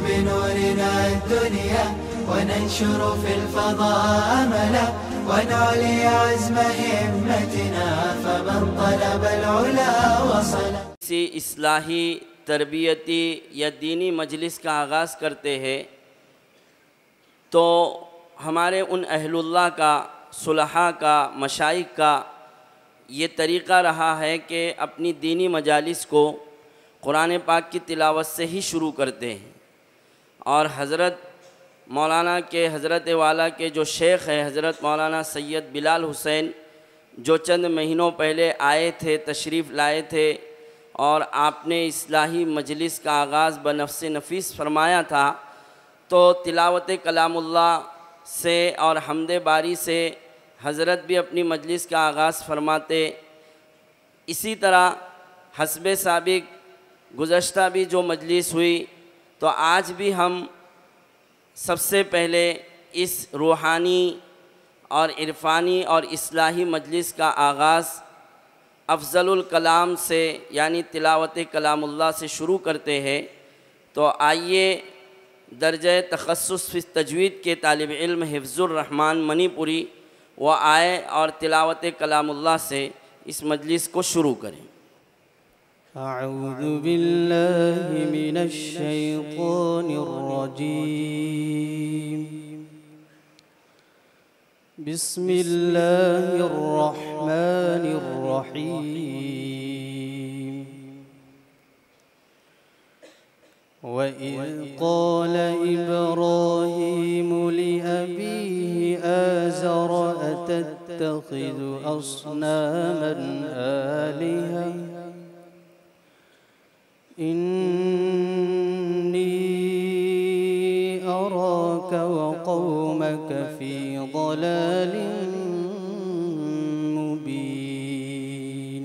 بنورنا الدنيا وننشر في الفضاء أملا ونعلي عزم همتنا فمن طلب العلا وصل. کسی اصلاحی تربیتی یا دینی مجلس کا آغاز کرتے ہیں تو ہمارے ان اہل اللہ کا، صلحاء کا، مشائخ کا یہ طریقہ رہا ہے کہ اپنی دینی مجالس کو قرآن پاک کی تلاوت سے ہی شروع کرتے ہیں. اور حضرت مولانا کے، حضرت والا کے جو شیخ ہیں حضرت مولانا سید بلال حسین، جو چند مہینوں پہلے آئے تھے، تشریف لائے تھے، اور آپ نے اصلاحی مجلس کا آغاز بنفس نفیس فرمایا تھا، تو تلاوت کلام اللہ سے اور حمد باری سے حضرت بھی اپنی مجلس کا آغاز فرماتے. اسی طرح حسب سابق گزشتہ بھی جو مجلس ہوئی، تو آج بھی ہم سب سے پہلے اس روحانی اور عرفانی اور اصلاحی مجلس کا آغاز افضل الکلام سے یعنی تلاوت کلام اللہ سے شروع کرتے ہیں. تو آئیے درجہ تخصص فی تجوید کے طالب علم حفظ الرحمن منی پوری وہ آئے اور تلاوت کلام اللہ سے اس مجلس کو شروع کریں. اعوذ باللہ من الشیطان الرجیم بسم اللہ الرحمن الرحیم وَإِذْ قَالَ إِبْرَاهِيمُ لِأَبِيهِ آزَرَ أَتَتَّخِذُ أَصْنَامًا آلِهَةً إِنِّي أَرَاكَ وَقَوْمَكَ فِي ضَلَالٍ مُبِينٍ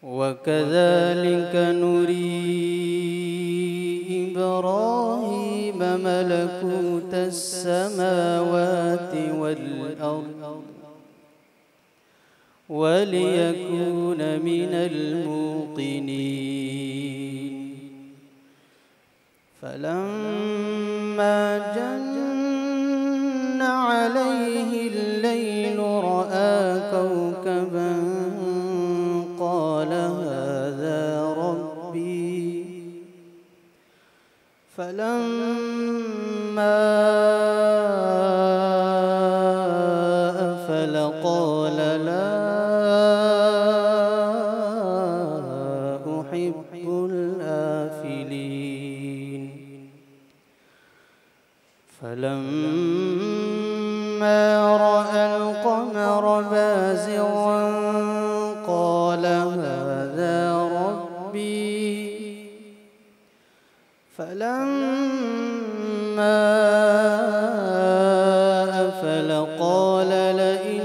وَكَذَلِكَ نُرِي إِبْرَاهِيمَ مَلَكُوتَ السَّمَاوَاتِ وَالْأَرْضِ وَلِيَكُونَ مِنَ الْمُوقِنِينَ فَلَمَّا جَنَّ عَلَيْهِ اللَّيْلُ رَأَى كَوْكَبًا قَالَ هَذَا رَبِّي فَلَمَّا أَفَلَ قَالَ لَا أُحِبُّ الْآفِلِينَ فَلَمَّا رَأَى الْقَمَرَ بَازِغًا قَالَ هَذَا رَبِّي فَلَمَّا أَفَلَ قَالَ لَئِن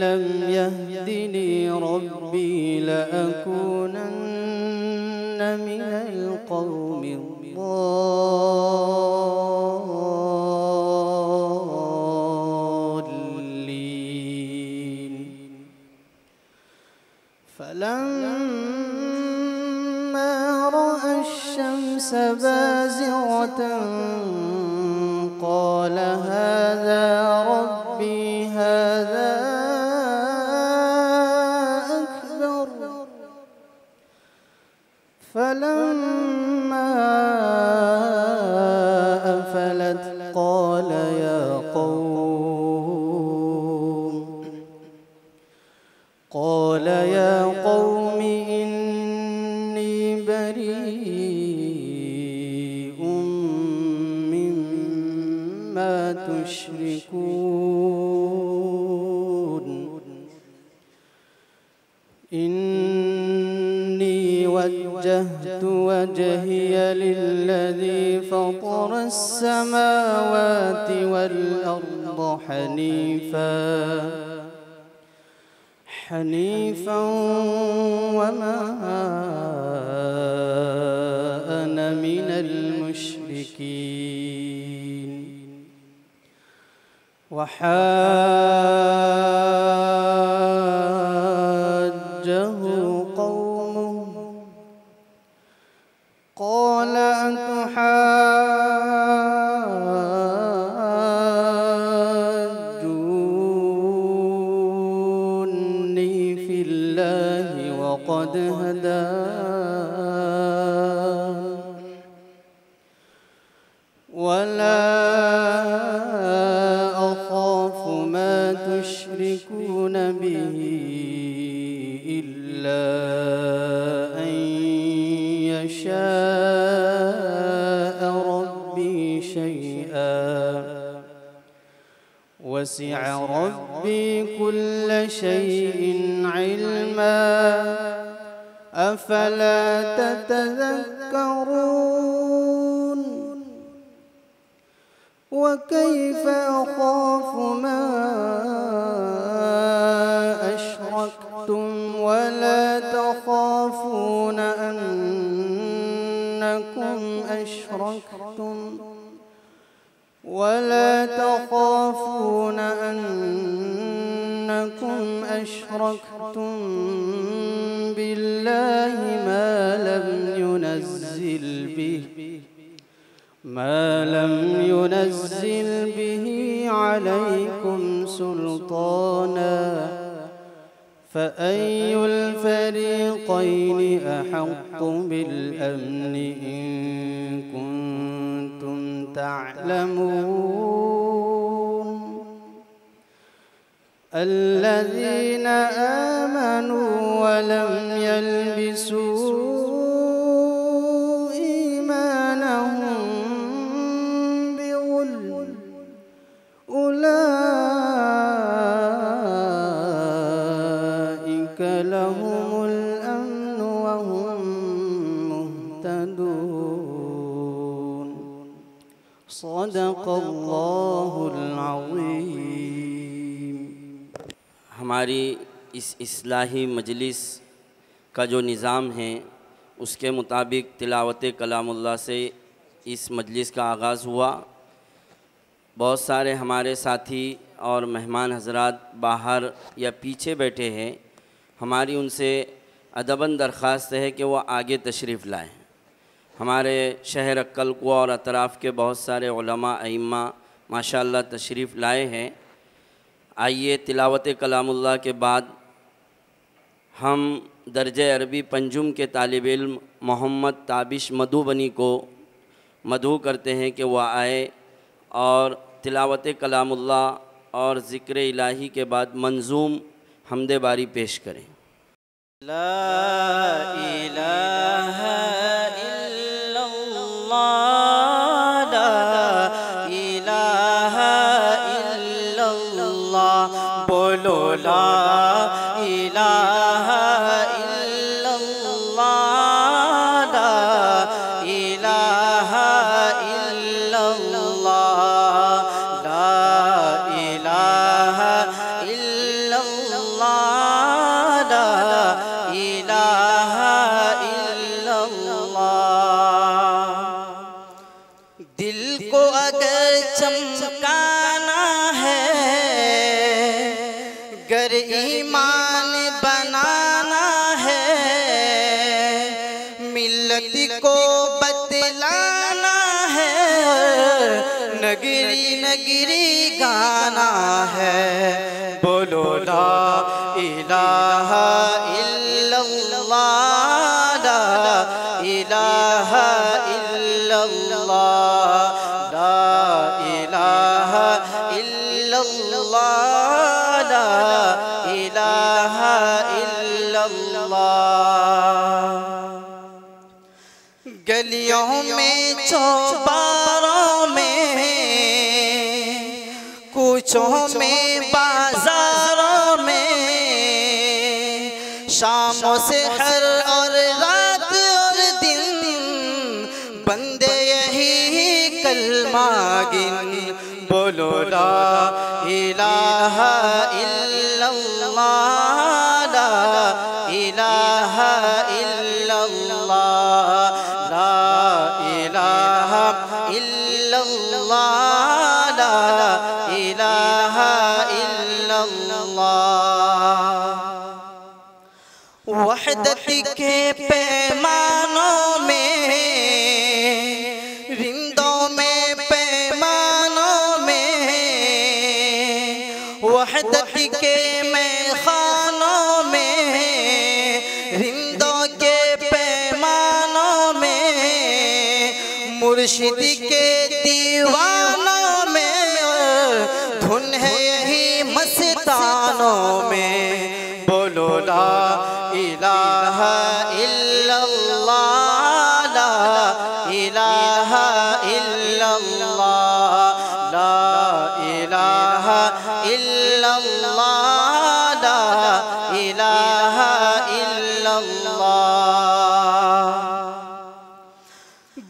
لَّمْ يَهْدِنِي رَبِّي لَأَكُونَنَّ مِنَ الْقَوْمِ الضَّالِّينَ فَلَمَّا رَأَى الشَّمْسَ بَازِغَةً قَالَ هَذَا رَبِّي هَذَا أَكْبَرُ فَلَمَّا أَفَلَتْ قَالَ يَا قَوْمِ إِنِّي بَرِيءٌ مِّمَّا تُشْرِكُونَ إِنِّي وَجَّهْتُ وَجْهِيَ لِلَّذِي فَطَرَ السَّمَاوَاتِ وَالْأَرْضَ حنيفا وما أنا من المشركين وحاجه قد هدان ولا أخاف ما تشركون به إلا أن يشاء ربي شيئا وسع ربي كل شيء علما أفلا تتذكرون وكيف أخاف ما أشركتم ولا تخافون أنكم أشركتم بالله ما لم ينزل به عليكم سلطانا فأي الفريقين أحق بالأمن إن كنتم تعلمون الذين آمنوا ولم يلبسوا إيمانهم بظلم أولئك لهم الأمن وهم مهتدون صدق الله العظيم. ہماری اس اصلاحی مجلس کا جو نظام ہے اس کے مطابق تلاوت کلام اللہ سے اس مجلس کا آغاز ہوا. بہت سارے ہمارے ساتھی اور مہمان حضرات باہر یا پیچھے بیٹھے ہیں. ہماری ان سے ادباً درخواست ہے کہ وہ آگے تشریف لائیں. ہمارے شہر عکل کو اور اطراف کے بہت سارے علماء ائمہ ماشاءاللہ تشریف لائے ہیں. آئیے تلاوت کلام اللہ کے بعد ہم درجہ عربی پنجم کے طالب علم محمد تابش مدھوبنی کو مدعو کرتے ہیں کہ وہ آئے اور تلاوت کلام اللہ اور ذکر الہی کے بعد منظوم حمد باری پیش کریں. لا الہ الا اللہ لا الہ الا اللہ بولو لا الہ الا اللہ لا الہ الا اللہ لا الہ الا اللہ لا الہ الا اللہ. دل کو اگر چمکانا ہے گر ایمان بنانا ہے ملت کو بتلانا ہے نگری نگری گانا ہے بولو لا الہ الا اللہ لا الہ الا اللہ لا الہ الا اللہ لا الہ الا اللہ. گلیوں میں چوباروں میں کوچوں میں بازاروں میں شام و سحر اور رات اور دن بندے یہی کلمہ گن بولو لا الہ الا اللہ لا الہ الا اللہ لا الہ الا اللہ لا الہ الا اللہ. وحدت کے پیمانوں میں رندوں میں پیمانوں میں وحدت کے میخانوں میں مرشد کے دیوانوں میں دھن ہے یہی مستانوں میں بولو لا الہ الا اللہ لا الہ الا اللہ لا الہ الا اللہ لا الہ الا اللہ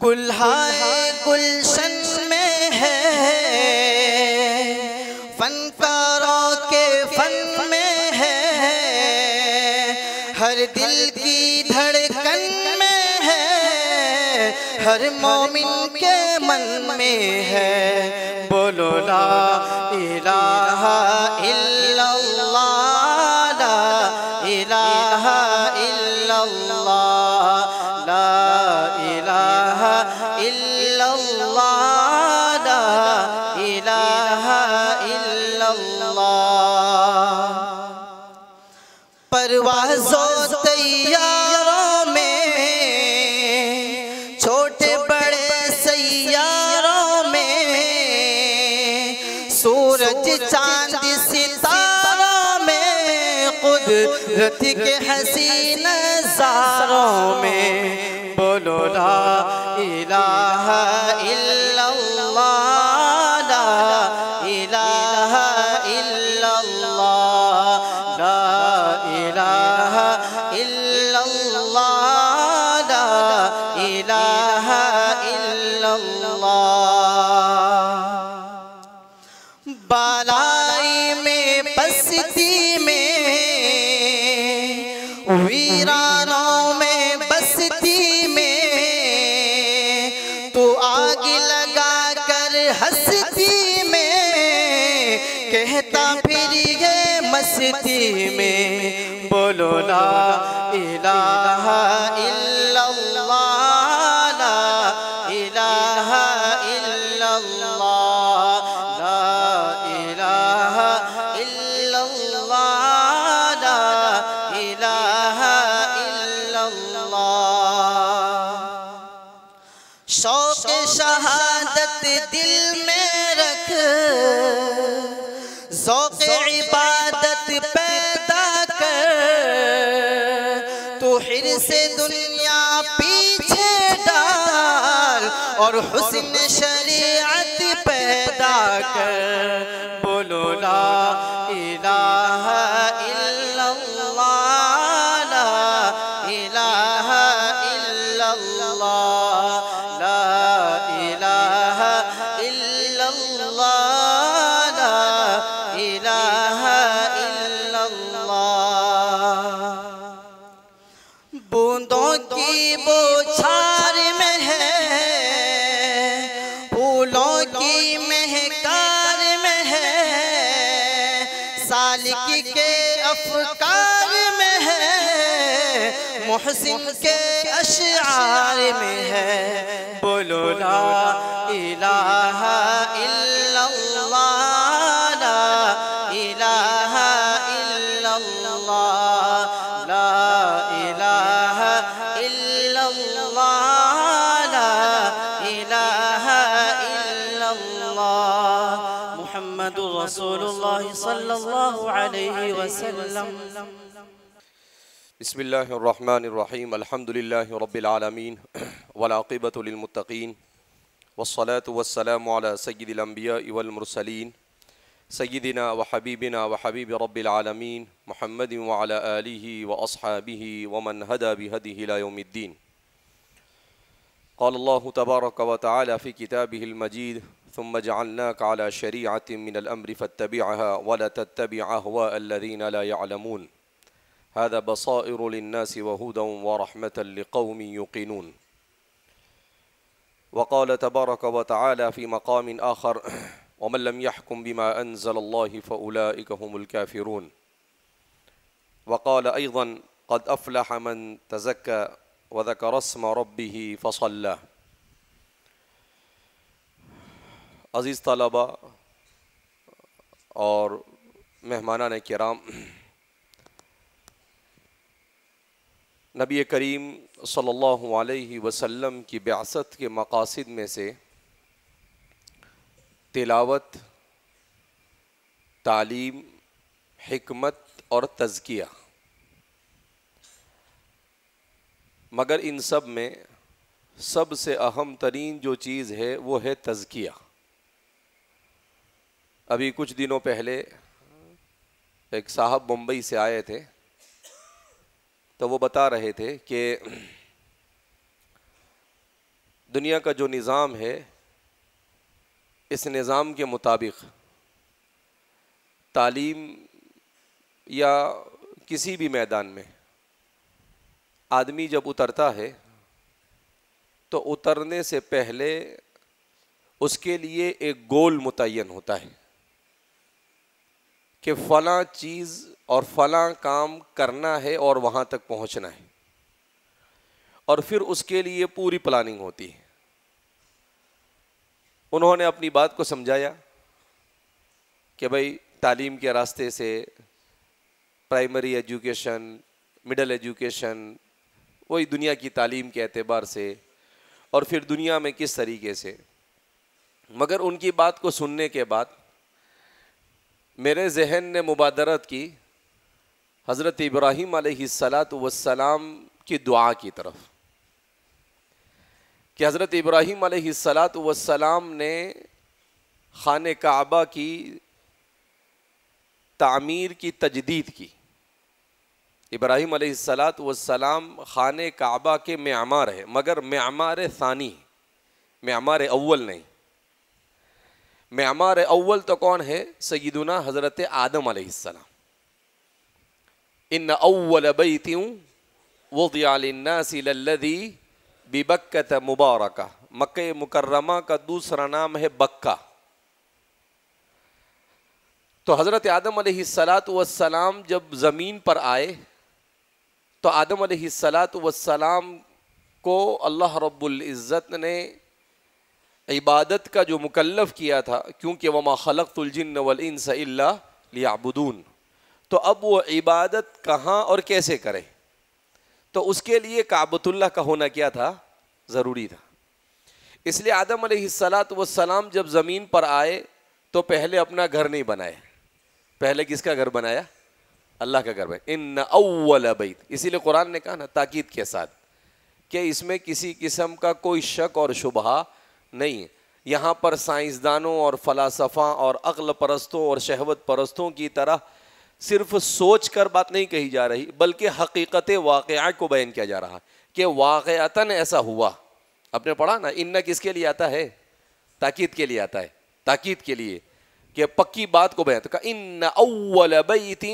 گلہائے گلشن میں ہے فنکاروں کے فن میں ہے ہر دل کی دھڑکن میں ہے ہر مومن کے من میں ہے بولو لا الہ الا اللہ لا الہ الا اللہ لا الہ الا اللہ لا الہ الا اللہ پرواز و طیاروں میں چھوٹے بڑے سیاروں میں سورج چاند ستاروں میں قدرت کے حسین نظاروں میں بولو لا الہ الا اللہ لا الہ الا اللہ لا الہ الا اللہ لا الہ الا اللہ بالائی میں پستی میں ویرانوں میں بستی میں تو آگ لگا کر ہستی میں کہتا پھر یہ مستی میں بولو لا الہ الا اللہ لا الہ الا اللہ لا الہ الا اللہ لا الہ الا اللہ شوق شہادت دل میں رکھ ذوق عبادت پیدا کر تو حرص دنیا پیچھے ڈال اور حسن شریعت پیدا کر بولو لا الہ الا اللہ لا الہ الا اللہ لا الہ الا اللہ لا الہ الا اللہ بوندوں کی بوچھار میں ہے پھولوں کی مہکار میں ہے سالک کے افکار میں ہے محسن کے اشعار میں ہے بولو لا الہ الا اللہ لا الہ الا اللہ لا الہ الا اللہ لا الہ الا اللہ محمد رسول اللہ صلی اللہ علیہ وسلم بسم اللہ الرحمن الرحیم الحمد للہ رب العالمین والعاقبۃ للمتقین والصلاة والسلام على سید الانبیاء والمرسلین سیدنا وحبیبنا وحبیب رب العالمین محمد وعلى آلہ واصحابہ ومن ہدى بہدیہ الى یوم الدین قال اللہ تبارک وتعالی فی کتابہ المجید ثم جعلناک على شریعة من الامر فاتبعها ولا تتبع اهواء الذین لا يعلمون هذا بصائر للناس وهدى ورحمة لقوم يوقنون وقال تبارك وتعالى في مقام آخر ومن لم يحكم بما أنزل الله فأولئك هم الكافرون وقال أيضا قد أفلح من تزكى وذكر اسم ربه فصلى عزیز طلبہ اور مہمانان کرام، نبی کریم صلی اللہ علیہ وسلم کی بعثت کے مقاصد میں سے تلاوت، تعلیم، حکمت اور تزکیہ، مگر ان سب میں سب سے اہم ترین جو چیز ہے وہ ہے تزکیہ۔ ابھی کچھ دنوں پہلے ایک صاحب ممبئی سے آئے تھے تو وہ بتا رہے تھے کہ دنیا کا جو نظام ہے اس نظام کے مطابق تعلیم یا کسی بھی میدان میں آدمی جب اترتا ہے تو اترنے سے پہلے اس کے لیے ایک گول متعین ہوتا ہے کہ فلاں چیز اور فلاں کام کرنا ہے اور وہاں تک پہنچنا ہے، اور پھر اس کے لیے پوری پلاننگ ہوتی ہے۔ انہوں نے اپنی بات کو سمجھایا کہ بھائی تعلیم کے راستے سے پرائمری ایجوکیشن، مڈل ایجوکیشن، وہی دنیا کی تعلیم کے اعتبار سے، اور پھر دنیا میں کس طریقے سے۔ مگر ان کی بات کو سننے کے بعد میرے ذہن نے مبادرت کی حضرت ابراہیم علیہ السلام کی دعا کی طرف، کہ حضرت ابراہیم علیہ السلام نے خانہ کعبہ کی تعمیر کی تجدید کی۔ ابراہیم علیہ السلام خانہ کعبہ کے معمار ہے، مگر معمار ثانی، معمار اول نہیں۔ معمار اول تو کون ہے؟ سیدنا حضرت آدم علیہ السلام۔ ان اول بیت وضع للناس للذی ببکۃ مبارکہ، مکہ مکرمہ کا دوسرا نام ہے بکہ۔ تو حضرت آدم علیہ السلام جب زمین پر آئے تو آدم علیہ السلام کو اللہ رب العزت نے عبادت کا جو مکلف کیا تھا، کیونکہ وما خلقت الجن والانس الا لیعبدون، تو اب وہ عبادت کہاں اور کیسے کرے؟ تو اس کے لیے کعبۃ اللہ کا ہونا کیا تھا؟ ضروری تھا۔ اس لیے آدم علیہ السلام جب زمین پر آئے تو پہلے اپنا گھر نہیں بنایا، پہلے کس کا گھر بنایا؟ اللہ کا گھر بنایا۔ ان اول بیت، اسی لیے قرآن نے کہا نا تاکید کے ساتھ کہ اس میں کسی قسم کا کوئی شک اور شبہ نہیں۔ یہاں پر سائنسدانوں اور فلاسفہ اور عقل پرستوں اور شہوت پرستوں کی طرح صرف سوچ کر بات نہیں کہی جا رہی، بلکہ حقیقت واقعہ کو بیان کیا جا رہا کہ واقعتاً ایسا ہوا۔ آپ نے پڑھا نا، ان کس کے لیے آتا ہے؟ تاکید کے لیے آتا ہے، تاکید کے لیے کہ پکی بات کو بیان تو کہا ان اول بیت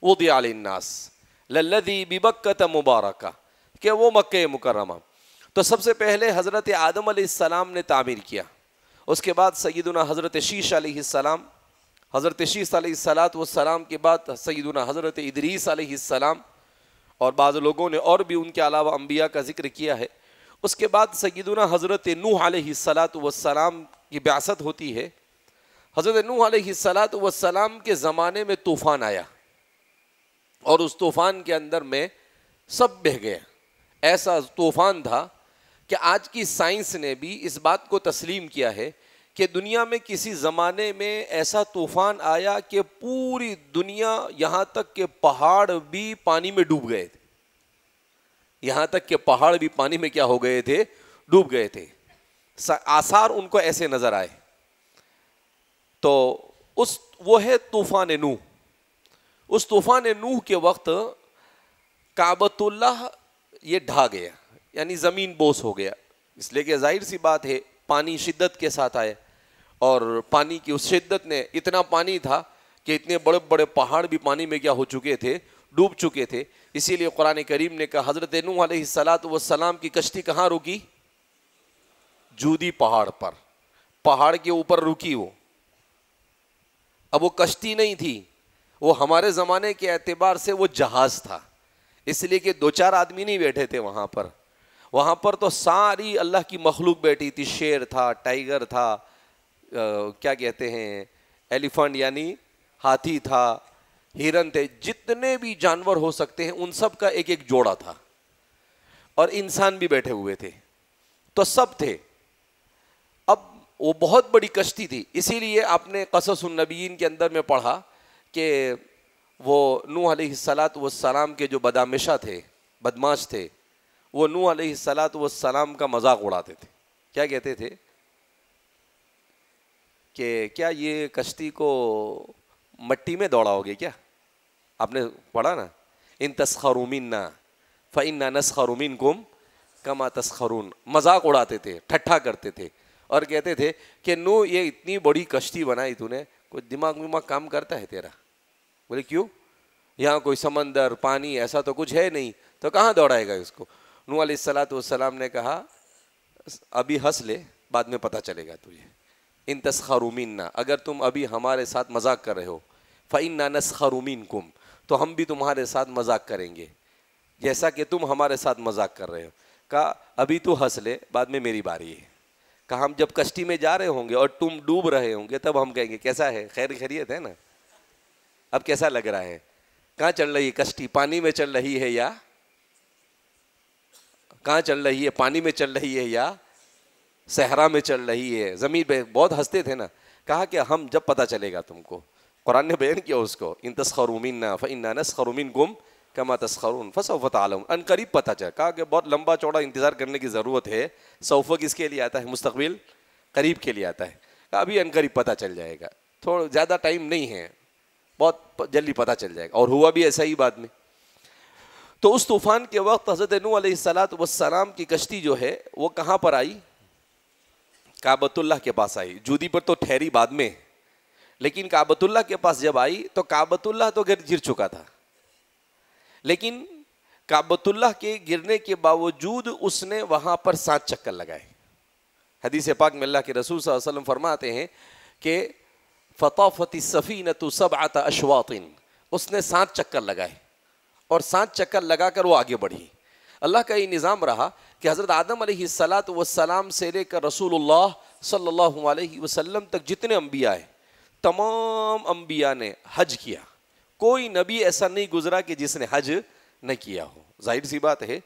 وضع للناس للذی ببکۃ مبارکہ، کہ وہ مکہ مکرمہ۔ تو سب سے پہلے حضرت آدم علیہ السلام نے تعمیر کیا، اس کے بعد سیدنا حضرت شیش علیہ السلام، حضرت شیش علیہ السلام کے بعد سیدنا حضرت ادریس علیہ السلام، اور بعض لوگوں نے اور بھی ان کے علاوہ انبیاء کا ذکر کیا ہے۔ اس کے بعد سیدنا حضرت نوح علیہ السلام کی بعثت ہوتی ہے۔ حضرت نوح علیہ السلام کے زمانے میں طوفان آیا، اور اس طوفان کے اندر میں سب بہہ گیا۔ ایسا طوفان تھا کہ آج کی سائنس نے بھی اس بات کو تسلیم کیا ہے کہ دنیا میں کسی زمانے میں ایسا طوفان آیا کہ پوری دنیا، یہاں تک کہ پہاڑ بھی پانی میں ڈوب گئے تھے، یہاں تک کہ پہاڑ بھی پانی میں کیا ہو گئے تھے؟ ڈوب گئے تھے۔ آثار ان کو ایسے نظر آئے۔ تو وہ ہے طوفان نوح۔ اس طوفان نوح کے وقت کعبۃ اللہ یہ ڈھا گیا، یعنی زمین بوس ہو گیا، اس لیے کہ ظاہر سی بات ہے پانی شدت کے ساتھ آئے، اور پانی کی اس شدت نے، اتنا پانی تھا کہ اتنے بڑے بڑے پہاڑ بھی پانی میں کیا ہو چکے تھے؟ ڈوب چکے تھے۔ اسی لیے قرآن کریم نے کہا حضرت نوح علیہ السلام کی کشتی کہاں رکی؟ جودی پہاڑ پر، پہاڑ کے اوپر رکی وہ۔ اب وہ کشتی نہیں تھی، وہ ہمارے زمانے کے اعتبار سے وہ جہاز تھا، اس لیے کہ دو چار آدمی نہیں بیٹھے تھے وہاں پر، وہاں پر تو ساری اللہ کی مخلوق بیٹھی تھی۔ شیر تھا، ٹائیگر تھا، کیا کہتے ہیں، ایلیفنٹ یعنی ہاتھی تھا، ہرن تھے، جتنے بھی جانور ہو سکتے ہیں ان سب کا ایک ایک جوڑا تھا۔ اور انسان بھی بیٹھے ہوئے تھے، تو سب تھے. اب وہ بہت بڑی کشتی تھی، اسی لیے آپ نے قصص النبیین کے اندر میں پڑھا کہ وہ نوح علیہ السلام کے جو بدامشہ تھے، بدماش تھے، وہ نوح علیہ السلام کا مذاق اڑاتے تھے. کیا کہتے تھے کہ کیا یہ کشتی کو مٹی میں دوڑاؤ گے کیا؟ آپ نے پڑھا نا، ان تسخروا منا فإنا نسخر منکم کما تسخرون. مذاق اڑاتے تھے، ٹھٹھا کرتے تھے اور کہتے تھے کہ نو یہ اتنی بڑی کشتی بنائی تو نے، کوئی دماغ کام کرتا ہے تیرا؟ بولے کیوں؟ یہاں کوئی سمندر پانی ایسا تو کچھ ہے نہیں، تو کہاں دوڑائے گا اس کو؟ نوح علیہ السلام نے کہا ابھی ہنس لے، بعد میں پتہ چلے گا تجھے. ان تسخروا منا، اگر تم ابھی ہمارے ساتھ مذاق کر رہے ہو، فإنا نسخر منکم، تو ہم بھی تمہارے ساتھ مذاق کریں گے جیسا کہ تم ہمارے ساتھ مذاق کر رہے ہو. کہا ابھی تو ہنس لے، بعد میں میری باری ہے. کہا ہم جب کشتی میں جا رہے ہوں گے اور تم ڈوب رہے ہوں گے تب ہم کہیں گے کیسا ہے، خیریت ہے نا؟ اب کیسا لگ رہا ہے؟ کہاں چل رہی ہے کشتی؟ پانی میں چل رہی ہے یا کہاں چل رہی ہے؟ پانی میں چل رہی ہے یا صحرا میں چل رہی ہے؟ زمین پہ. بہت ہنستے تھے نا. کہا کہ ہم جب پتہ چلے گا تم کو، قرآن نے بیان کیا اس کو، ان تسخروا منا فإنا نسخر منکم کما تسخرون فسوف تعلمون. ان قریب پتہ چلا. کہا کہ بہت لمبا چوڑا انتظار کرنے کی ضرورت ہے. سوف کس کے لیے آتا ہے؟ مستقبل قریب کے لیے آتا ہے. کہا ابھی ان قریب پتہ چل جائے گا، تھوڑا زیادہ ٹائم نہیں ہے، بہت جلدی پتہ چل جائے گا. اور ہوا بھی ایسا ہی بعد میں. تو اس طوفان کے وقت حضرت نوح علیہ السلام کی کشتی جو ہے وہ کہاں پر آئی؟ کعبۃ اللہ کے پاس آئی. جودی پر تو ٹھہری بعد میں، لیکن کعبۃ اللہ کے پاس جب آئی تو کعبۃ اللہ تو گر چکا تھا، لیکن کعبۃ اللہ کے گرنے کے باوجود اس نے وہاں پر 7 چکر لگائے. حدیث پاک میں اللہ کے رسول صلی اللہ علیہ وسلم فرماتے ہیں کہ فطافت السفینۃ 7 اشواط، اس نے 7 چکر لگائے اور 7 چکر لگا کر وہ آگے بڑھی. اللہ کا یہ نظام رہا کہ حضرت آدم علیہ السلام سے لے کر رسول اللہ صلی اللہ علیہ وسلم تک جتنے انبیاء ہیں، تمام انبیاء نے حج کیا. کوئی نبی ایسا نہیں گزرا کہ جس نے حج نہ کیا ہو. ظاہر سی بات ہے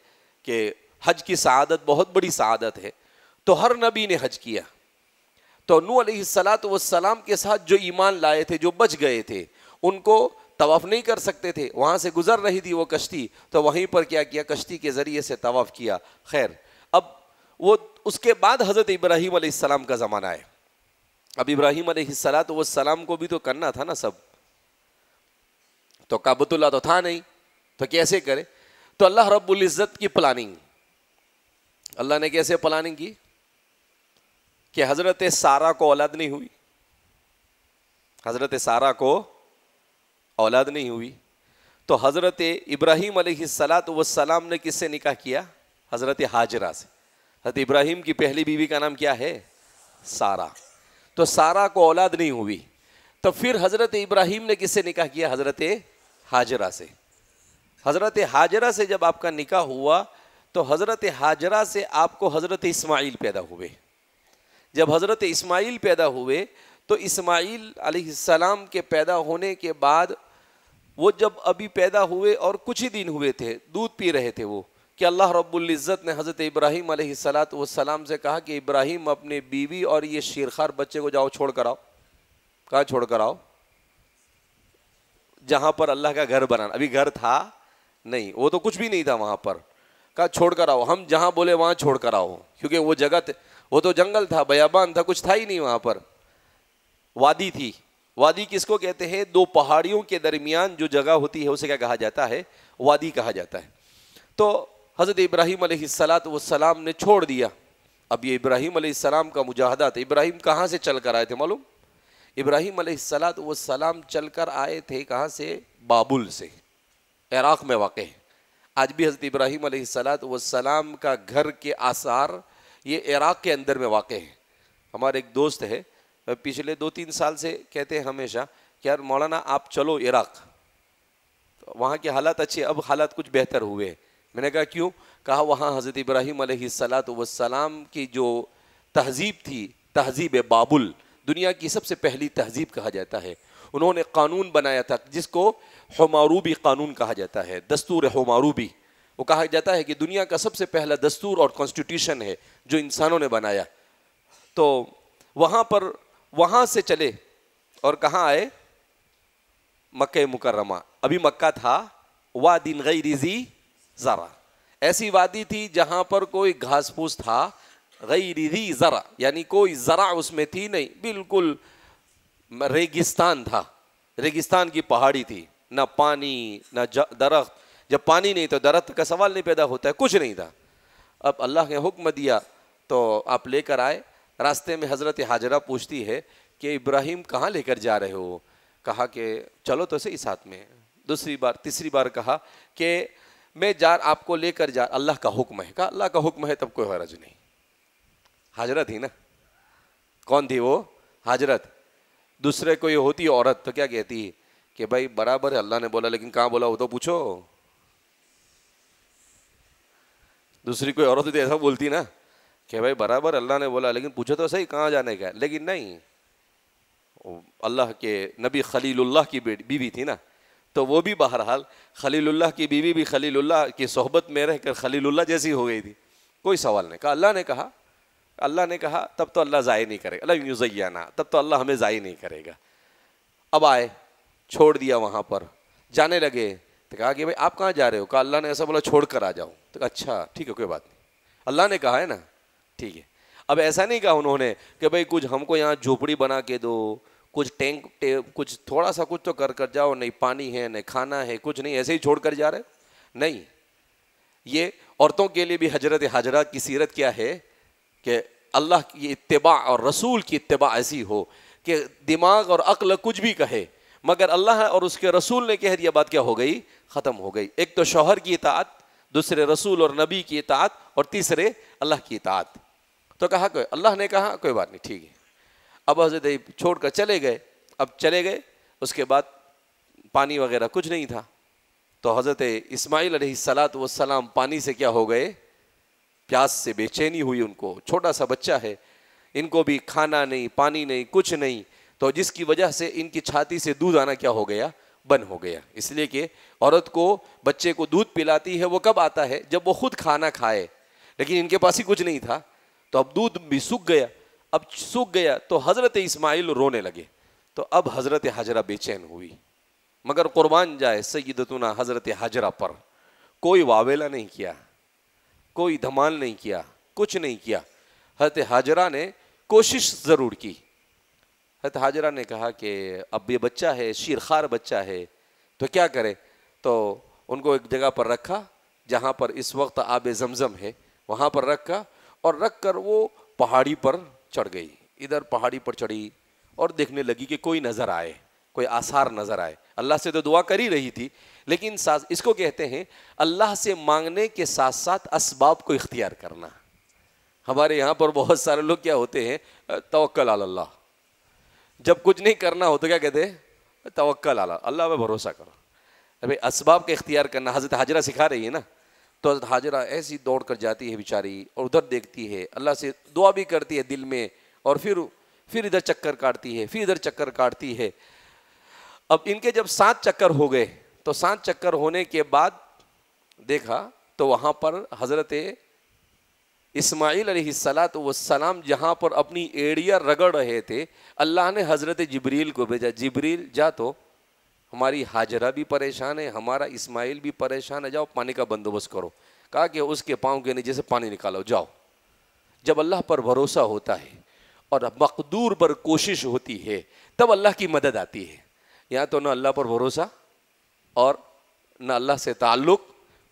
کہ حج کی سعادت بہت بڑی سعادت ہے، تو ہر نبی نے حج کیا. تو نوح علیہ السلام کے ساتھ جو ایمان لائے تھے، جو بچ گئے تھے، ان کو طواف نہیں کر سکتے تھے، وہاں سے گزر رہی تھی وہ کشتی، تو وہیں پر کیا کیا؟ کشتی کے ذریعے سے طواف کیا. خیر، اب وہ اس کے بعد حضرت ابراہیم علیہ السلام کا زمانہ ہے. اب ابراہیم علیہ السلام کو بھی تو کرنا تھا نا سب، تو کعبۃ اللہ تو تھا نہیں، تو کیسے کرے؟ تو اللہ رب العزت کی پلاننگ، اللہ نے کیسے پلاننگ کی کہ حضرت سارہ کو اولاد نہیں ہوئی. حضرت سارہ کو اولاد نہیں ہوئی تو حضرت ابراہیم علیہ السلام نے کس سے نکاح کیا؟ حضرت ہاجرہ سے. حضرت ابراہیم کی پہلی بیوی کا نام کیا ہے؟ سارہ. تو سارہ کو اولاد نہیں ہوئی تو پھر حضرت ابراہیم نے کس سے نکاح کیا؟ حضرت ہاجرہ سے. حضرت ہاجرہ سے جب آپ کا نکاح ہوا تو حضرت ہاجرہ سے آپ کو حضرت اسماعیل پیدا ہوئے. جب حضرت اسماعیل پیدا ہوئے تو اسماعیل علیہ السلام کے پیدا ہونے کے بعد وہ جب ابھی پیدا ہوئے اور کچھ ہی دن ہوئے تھے، دودھ پی رہے تھے وہ، کہ اللہ رب العزت نے حضرت ابراہیم علیہ السلام سے کہا کہ ابراہیم اپنے بیوی اور یہ شیرخوار بچے کو جاؤ چھوڑ کر آؤ. کہاں چھوڑ کر آؤ؟ جہاں پر اللہ کا گھر بنانا. ابھی گھر تھا نہیں، وہ تو کچھ بھی نہیں تھا وہاں پر. کہا چھوڑ کر آؤ، ہم جہاں بولے وہاں چھوڑ کر آؤ، کیونکہ وہ جگہ وہ تو جنگل تھا، بیابان تھا، کچھ تھا ہی نہیں وہاں پر. وادی تھی. وادی کس کو کہتے ہیں؟ 2 پہاڑیوں کے درمیان جو جگہ ہوتی ہے اسے کیا کہا جاتا ہے؟ وادی کہا جاتا ہے. تو حضرت ابراہیم علیہ السلام نے چھوڑ دیا. اب یہ ابراہیم علیہ السلام کا مجاہدہ تھا. ابراہیم کہاں سے چل کر آئے تھے معلوم؟ ابراہیم علیہ السلام چل کر آئے تھے کہاں سے؟ بابل سے، عراق میں واقع ہے. آج بھی حضرت ابراہیم علیہ السلام کا گھر کے آثار یہ عراق کے اندر میں واقع ہے. ہمارے ایک دوست ہے، پچھلے 2-3 سال سے کہتے ہیں ہمیشہ کہ یار مولانا آپ چلو عراق، وہاں کے حالات اچھے، اب حالات کچھ بہتر ہوئے. میں نے کہا کیوں؟ کہا وہاں حضرت ابراہیم علیہ السلام کی جو تہذیب تھی، تہذیب بابل، دنیا کی سب سے پہلی تہذیب کہا جاتا ہے. انہوں نے قانون بنایا تھا جس کو حماروبی قانون کہا جاتا ہے، دستور حماروبی. وہ کہا جاتا ہے کہ دنیا کا سب سے پہلا دستور اور کانسٹیٹیوشن ہے جو انسانوں نے بنایا. تو وہاں سے چلے اور کہاں آئے؟ مکہ مکرمہ. ابھی مکہ تھا وادٍ غیر ذی زرع، ایسی وادی تھی جہاں پر کوئی گھاس پھوس تھا، غیر ذی زرع یعنی کوئی زرع اس میں تھی نہیں، بالکل ریگستان تھا، ریگستان کی پہاڑی تھی، نہ پانی نہ درخت. جب پانی نہیں تو درخت کا سوال نہیں پیدا ہوتا ہے، کچھ نہیں تھا. اب اللہ نے حکم دیا تو آپ لے کر آئے. راستے میں حضرت ہاجرہ پوچھتی ہے کہ ابراہیم کہاں لے کر جا رہے ہو؟ کہا کہ چلو تو صحیح ساتھ میں. تیسری بار کہا کہ میں آپ کو لے کر جا، اللہ کا حکم ہے. کہا اللہ کا حکم ہے تب کوئی حرج نہیں. ہاجرہ تھی نا. کون تھی وہ؟ حاجرت. دوسرے کوئی ہوتی عورت تو کیا کہتی کہ بھائی برابر ہے، اللہ نے بولا لیکن کہاں بولا وہ تو پوچھو. دوسری کوئی عورت ہوتی ایسا بولتی نا کہ بھائی برابر اللہ نے بولا لیکن پوچھو تو صحیح کہاں جانے کا ہے. لیکن نہیں، اللہ کے نبی خلیل اللہ کی بیوی تھی نا، تو وہ بھی بہرحال خلیل اللہ کی بیوی بھی خلیل اللہ کی صحبت میں رہ کر خلیل اللہ جیسی ہو گئی تھی. کوئی سوال نہیں. کہا اللہ نے کہا تب تو اللہ ضائع نہیں کرے گا، اللہ یزینا، تب تو اللہ ہمیں ضائع نہیں کرے گا. اب آئے، چھوڑ دیا وہاں پر، جانے لگے تو کہا کہ بھائی آپ کہاں جا رہے ہو؟ کہا اللہ نے ایسا بولا چھوڑ کر آ جاؤ. تو کہا اچھا ٹھیک ہے کوئی بات نہیں، اللہ نے کہا ہے نا ٹھیک ہے. اب ایسا نہیں کہا انہوں نے کہ بھائی کچھ ہم کو یہاں جھوپڑی بنا کے دو، کچھ ٹینک کچھ تھوڑا سا کچھ تو کر جاؤ، نہیں پانی ہے نہیں کھانا ہے کچھ نہیں، ایسے ہی چھوڑ کر جا رہے نہیں. یہ عورتوں کے لیے بھی حضرت ہاجرہ کی سیرت کیا ہے کہ اللہ کی اتباع اور رسول کی اتباع ایسی ہو کہ دماغ اور عقل کچھ بھی کہے مگر اللہ اور اس کے رسول نے کہہ دیا، بات کیا ہو گئی؟ ختم ہو گئی. ایک تو شوہر کی اطاعت، دوسرے رسول اور نبی کی اطاعت، اور تیسرے اللہ کی اطاعت. تو کہا کہ اللہ نے کہا کوئی بات نہیں ٹھیک ہے. اب حضرت چھوڑ کر چلے گئے. اب چلے گئے، اس کے بعد پانی وغیرہ کچھ نہیں تھا. تو حضرت اسماعیل علیہ السلام پانی سے کیا ہو گئے؟ پیاس سے بے چینی ہوئی ان کو. چھوٹا سا بچہ ہے، ان کو بھی کھانا نہیں پانی نہیں کچھ نہیں، تو جس کی وجہ سے ان کی چھاتی سے دودھ آنا کیا ہو گیا؟ بند ہو گیا. اس لیے کہ عورت کو بچے کو دودھ پلاتی ہے وہ کب آتا ہے؟ جب وہ خود کھانا کھائے. لیکن ان کے پاس ہی کچھ نہیں تھا تو اب دودھ بھی سوکھ گیا. اب سوکھ گیا تو حضرت اسماعیل رونے لگے. تو اب حضرت ہاجرہ بے چین ہوئی. مگر قربان جائے سیدتنا حضرت ہاجرہ پر کوئی واویلا نہیں کیا، کوئی دھمال نہیں کیا، کچھ نہیں کیا. حضرت ہاجرہ نے کوشش ضرور کی. حضرت ہاجرہ نے کہا کہ اب یہ بچہ ہے، شیرخوار بچہ ہے، تو کیا کرے؟ تو ان کو ایک جگہ پر رکھا جہاں پر اس وقت آب زمزم ہے، وہاں پر رکھا اور رکھ کر وہ پہاڑی پر چڑھ گئی. ادھر پہاڑی پر چڑھی اور دیکھنے لگی کہ کوئی نظر آئے، کوئی آثار نظر آئے. اللہ سے تو دعا کر ہی رہی تھی، لیکن اس کو کہتے ہیں اللہ سے مانگنے کے ساتھ ساتھ اسباب کو اختیار کرنا. ہمارے یہاں پر بہت سارے لوگ کیا ہوتے ہیں؟ توکل علی اللہ. جب کچھ نہیں کرنا ہو تو کیا کہتے ہیں؟ توکل علی اللہ پہ بھروسہ کرو. ابھی اسباب کا اختیار کرنا حضرت ہاجرہ سکھا رہی ہے نا. تو حضرت ہاجرہ ایسی دوڑ کر جاتی ہے بیچاری اور ادھر دیکھتی ہے، اللہ سے دعا بھی کرتی ہے دل میں، اور پھر ادھر چکر کاٹتی ہے، پھر ادھر چکر کاٹتی ہے. اب ان کے جب 7 چکر ہو گئے تو 7 چکر ہونے کے بعد دیکھا تو وہاں پر حضرت اسماعیل علیہ السلام جہاں پر اپنی ایڑیاں رگڑ رہے تھے، اللہ نے حضرت جبریل کو بھیجا. جبریل جا، تو ہماری ہاجرہ بھی پریشان ہے، ہمارا اسماعیل بھی پریشان ہے، جاؤ پانی کا بندوبست کرو. کہا کہ اس کے پاؤں کے نیچے سے پانی نکالو، جاؤ. جب اللہ پر بھروسہ ہوتا ہے اور مقدور پر کوشش ہوتی ہے تب اللہ کی مدد آتی ہے. یہاں تو نہ اللہ پر بھروسہ اور نہ اللہ سے تعلق،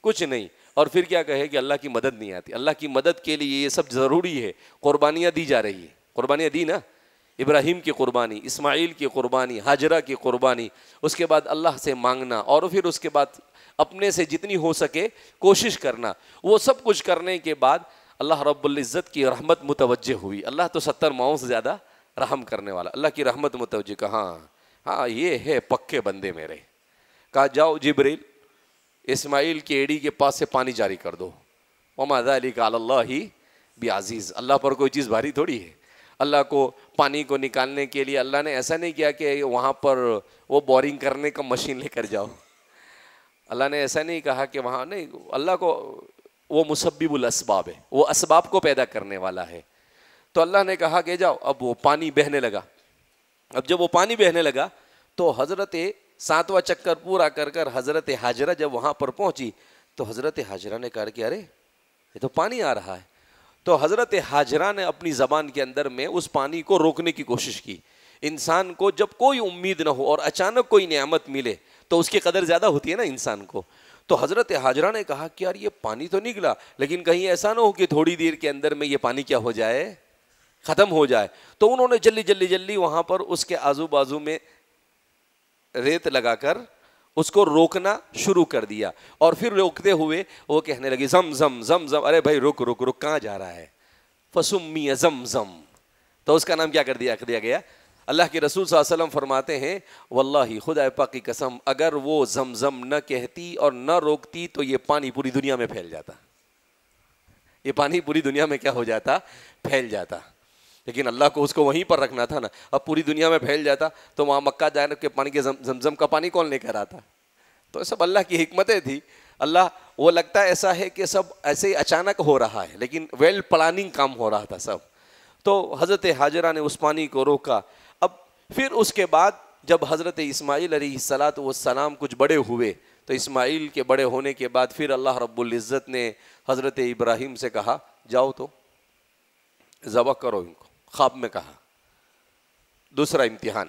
کچھ نہیں. اور پھر کیا کہے کہ اللہ کی مدد نہیں آتی. اللہ کی مدد کے لیے یہ سب ضروری ہے. قربانیاں دی جا رہی ہے، قربانیاں دی نا، ابراہیم کی قربانی، اسماعیل کی قربانی، ہاجرہ کی قربانی. اس کے بعد اللہ سے مانگنا، اور پھر اس کے بعد اپنے سے جتنی ہو سکے کوشش کرنا. وہ سب کچھ کرنے کے بعد اللہ رب العزت کی رحمت متوجہ ہوئی. اللہ تو 70 ماؤں سے زیادہ رحم کرنے والا. اللہ کی رحمت متوجہ. کہا ہاں یہ ہے پکے بندے میرے. کہا جاؤ جبریل اسماعیل کی ایڑی کے پاس سے پانی جاری کر دو. وما ذلک علی اللہ بعزیز. اللہ پر کوئی چیز بھاری تھوڑی ہے. اللہ کو پانی کو نکالنے کے لیے اللہ نے ایسا نہیں کیا کہ وہاں پر وہ بورنگ کرنے کا مشین لے کر جاؤ. اللہ نے ایسا نہیں کہا کہ وہاں نہیں، اللہ کو وہ مسبب الاسباب ہے، وہ اسباب کو پیدا کرنے والا ہے. تو اللہ نے کہا کہ جاؤ. اب وہ پانی بہنے لگا. اب جب وہ پانی بہنے لگا تو حضرت 7واں چکر پورا کر کر حضرت ہاجرہ جب وہاں پر پہنچی تو حضرت ہاجرہ نے کہا کہ ارے یہ تو پانی آ رہا ہے. تو حضرت ہاجرہ نے اپنی زبان کے اندر میں اس پانی کو روکنے کی کوشش کی. انسان کو جب کوئی امید نہ ہو اور اچانک کوئی نعمت ملے تو اس کی قدر زیادہ ہوتی ہے نا انسان کو. تو حضرت ہاجرہ نے کہا کہ یار یہ پانی تو نکلا، لیکن کہیں ایسا نہ ہو کہ تھوڑی دیر کے اندر میں یہ پانی کیا ہو جائے، ختم ہو جائے. تو انہوں نے جلدی وہاں پر اس کے آزو بازو میں ریت لگا کر اس کو روکنا شروع کر دیا. اور پھر روکتے ہوئے وہ کہنے لگی زم زم زم زم. ارے بھائی رک رک رک، کہاں جا رہا ہے؟ فسمی زم زم. تو اس کا نام کیا کر دیا گیا. اللہ کے رسول صلی اللہ علیہ وسلم فرماتے ہیں واللہ خدا پاک کی قسم اگر وہ زمزم نہ کہتی اور نہ روکتی تو یہ پانی پوری دنیا میں پھیل جاتا. یہ پانی پوری دنیا میں کیا ہو جاتا؟ پھیل جاتا. لیکن اللہ کو اس کو وہیں پر رکھنا تھا نا. اب پوری دنیا میں پھیل جاتا تو وہاں مکہ جانے کے پانی کے زمزم کا پانی کون لے کر آتا؟ تو سب اللہ کی حکمتیں تھی. اللہ وہ لگتا ہے ایسا ہے کہ سب ایسے ہی اچانک ہو رہا ہے، لیکن ویل پلاننگ کام ہو رہا تھا سب. تو حضرت ہاجرہ نے اس پانی کو روکا. اب پھر اس کے بعد جب حضرت اسماعیل علیہ السلام کچھ بڑے ہوئے تو اسماعیل کے بڑے ہونے کے بعد پھر اللہ رب العزت نے حضرت ابراہیم سے کہا جاؤ تو ذبح کرو ان کو. خواب میں کہا. دوسرا امتحان.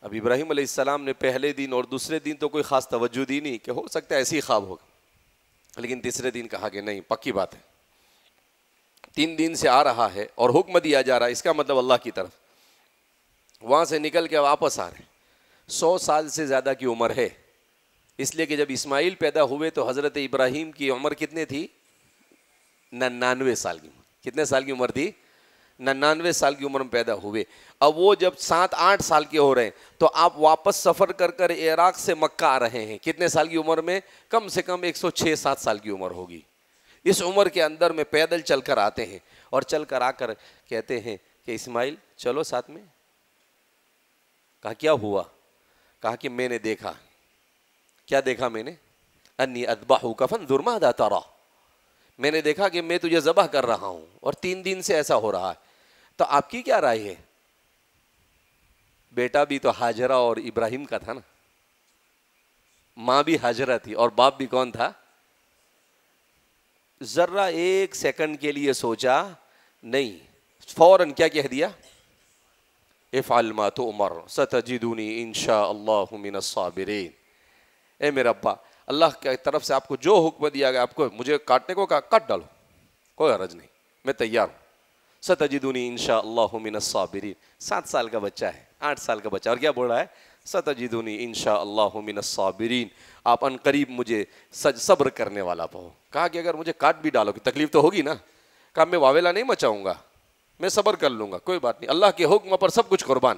اب ابراہیم علیہ السلام نے پہلے دن اور دوسرے دن تو کوئی خاص توجہ دی نہیں کہ ہو سکتا ہے ایسی خواب ہوگا، لیکن تیسرے دن کہا کہ نہیں پکی بات ہے 3 دن سے آ رہا ہے اور حکم دیا جا رہا ہے، اس کا مطلب اللہ کی طرف. وہاں سے نکل کے واپس آ رہے. 100 سال سے زیادہ کی عمر ہے، اس لیے کہ جب اسماعیل پیدا ہوئے تو حضرت ابراہیم کی عمر کتنے تھی؟ 99 سال کی. کتنے سال کی عمر تھی؟ 99 سال کی عمر میں پیدا ہوئے. اب وہ جب 7-8 سال کے ہو رہے ہیں تو آپ واپس سفر کر کر عراق سے مکہ آ رہے ہیں. کتنے سال کی عمر میں؟ کم سے کم 106-107 سال کی عمر ہوگی. اس عمر کے اندر میں پیدل چل کر آتے ہیں اور چل کر آ کر کہتے ہیں کہ اسماعیل چلو ساتھ میں. کہا کیا ہوا؟ کہا کہ میں نے دیکھا. کیا دیکھا میں نے؟ انی اذبحک فانظر ماذا تری. میں نے دیکھا کہ میں تجھے ذبح کر رہا ہوں اور 3 دن سے ایسا ہو رہا ہے. تو آپ کی کیا رائے ہے؟ بیٹا بھی تو ہاجرہ اور ابراہیم کا تھا نا، ماں بھی ہاجرہ تھی اور باپ بھی کون تھا؟ ذرا 1 سیکنڈ کے لیے سوچا نہیں، فوراً کیا کہہ دیا؟ افعل ما تؤمر ستجدنی انشاء اللہ من الصابرین. اے میرا ابا، اللہ کی طرف سے آپ کو جو حکم دیا گیا، آپ کو مجھے کاٹنے کو کہا کاٹ ڈالو، کوئی حرج نہیں، میں تیار ہوں. ستجدنی انشاء اللہ من الصابرین. 7 سال کا بچہ ہے، 8 سال کا بچہ، اور کیا بول رہا ہے؟ ستجدنی انشاء اللہ من الصابرین. آپ ان قریب مجھے صبر کرنے والا پاؤ. کہا کہ اگر مجھے کاٹ بھی ڈالو کہ تکلیف تو ہوگی نا. کہا میں واویلا نہیں مچاؤں گا، میں صبر کر لوں گا، کوئی بات نہیں. اللہ کے حکم پر سب کچھ قربان،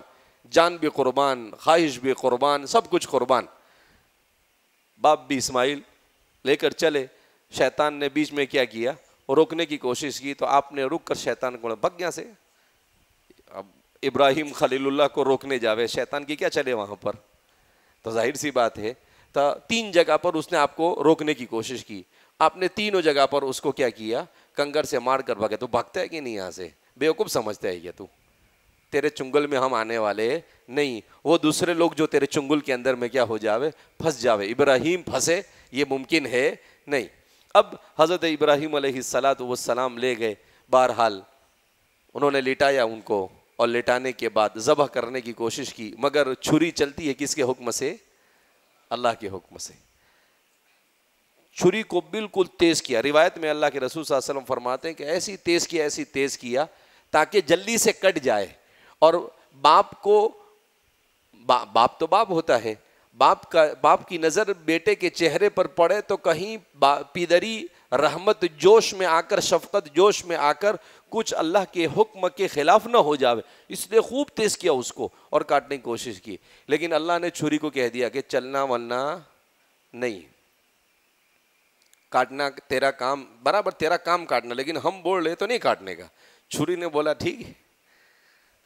جان بھی قربان، خواہش بھی قربان، سب کچھ قربان. باپ بھی اسماعیل لے کر چلے. شیطان نے بیچ میں کیا کیا؟ روکنے کی کوشش کی تو آپ نے رک کر شیطان کو بھگ گیا سے. اب ابراہیم خلیل اللہ کو روکنے جاوے، شیطان کی کیا چلے وہاں پر؟ تو ظاہر سی بات ہے. تو 3 جگہ پر اس نے آپ کو روکنے کی کوشش کی. آپ نے تینوں جگہ پر اس کو کیا کیا؟ کنگر سے مار کر بھگے. تو بھاگتا ہے کہ نہیں یہاں سے؟ بیوقوف سمجھتا ہے کیا تو؟ تیرے چنگل میں ہم آنے والے نہیں. وہ دوسرے لوگ جو تیرے چنگل کے اندر میں کیا ہو جاوے؟ پھنس جاوے. ابراہیم پھنسے یہ ممکن ہے نہیں. اب حضرت ابراہیم علیہ السلام لے گئے. بہرحال انہوں نے لٹایا ان کو اور لٹانے کے بعد ذبح کرنے کی کوشش کی، مگر چھری چلتی ہے کس کے حکم سے؟ اللہ کے حکم سے. چھری کو بالکل تیز کیا. روایت میں اللہ کے رسول صلی اللہ علیہ وسلم فرماتے ہیں کہ ایسی تیز کیا تاکہ جلدی سے کٹ جائے. اور باپ کو باپ تو باپ ہوتا ہے، باپ کی نظر بیٹے کے چہرے پر پڑے تو کہیں پیدری رحمت جوش میں آ کر، شفقت جوش میں آ کر کچھ اللہ کے حکم کے خلاف نہ ہو جاوے، اس لیے خوب تیز کیا اس کو اور کاٹنے کی کوشش کی. لیکن اللہ نے چھری کو کہہ دیا کہ چلنا ولنا نہیں، کاٹنا تیرا کام، برابر تیرا کام کاٹنا، لیکن ہم بول رہے تو نہیں کاٹنے کا. چھری نے بولا ٹھیک ہے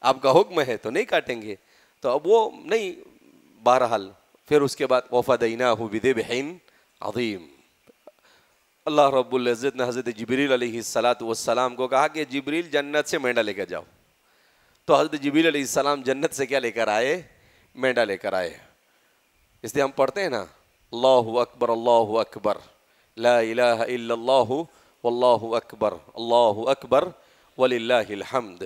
آپ کا حکم ہے تو نہیں کاٹیں گے. تو اب وہ نہیں. بہرحال پھر اس کے بعد وَفَدَيْنَاهُ بِذِبْحٍ عَظِيمٍ. اللہ رب العزت نے حضرت جبریل علیہ السلام کو کہا کہ جبریل جنت سے مینڈا لے کر جاؤ. تو حضرت جبریل علیہ السلام جنت سے کیا لے کر آئے؟ مینڈا لے کر آئے. اس لیے ہم پڑھتے ہیں نا اللہ اکبر لا الہ الا اللہ واللہ اکبر وللہ الحمد.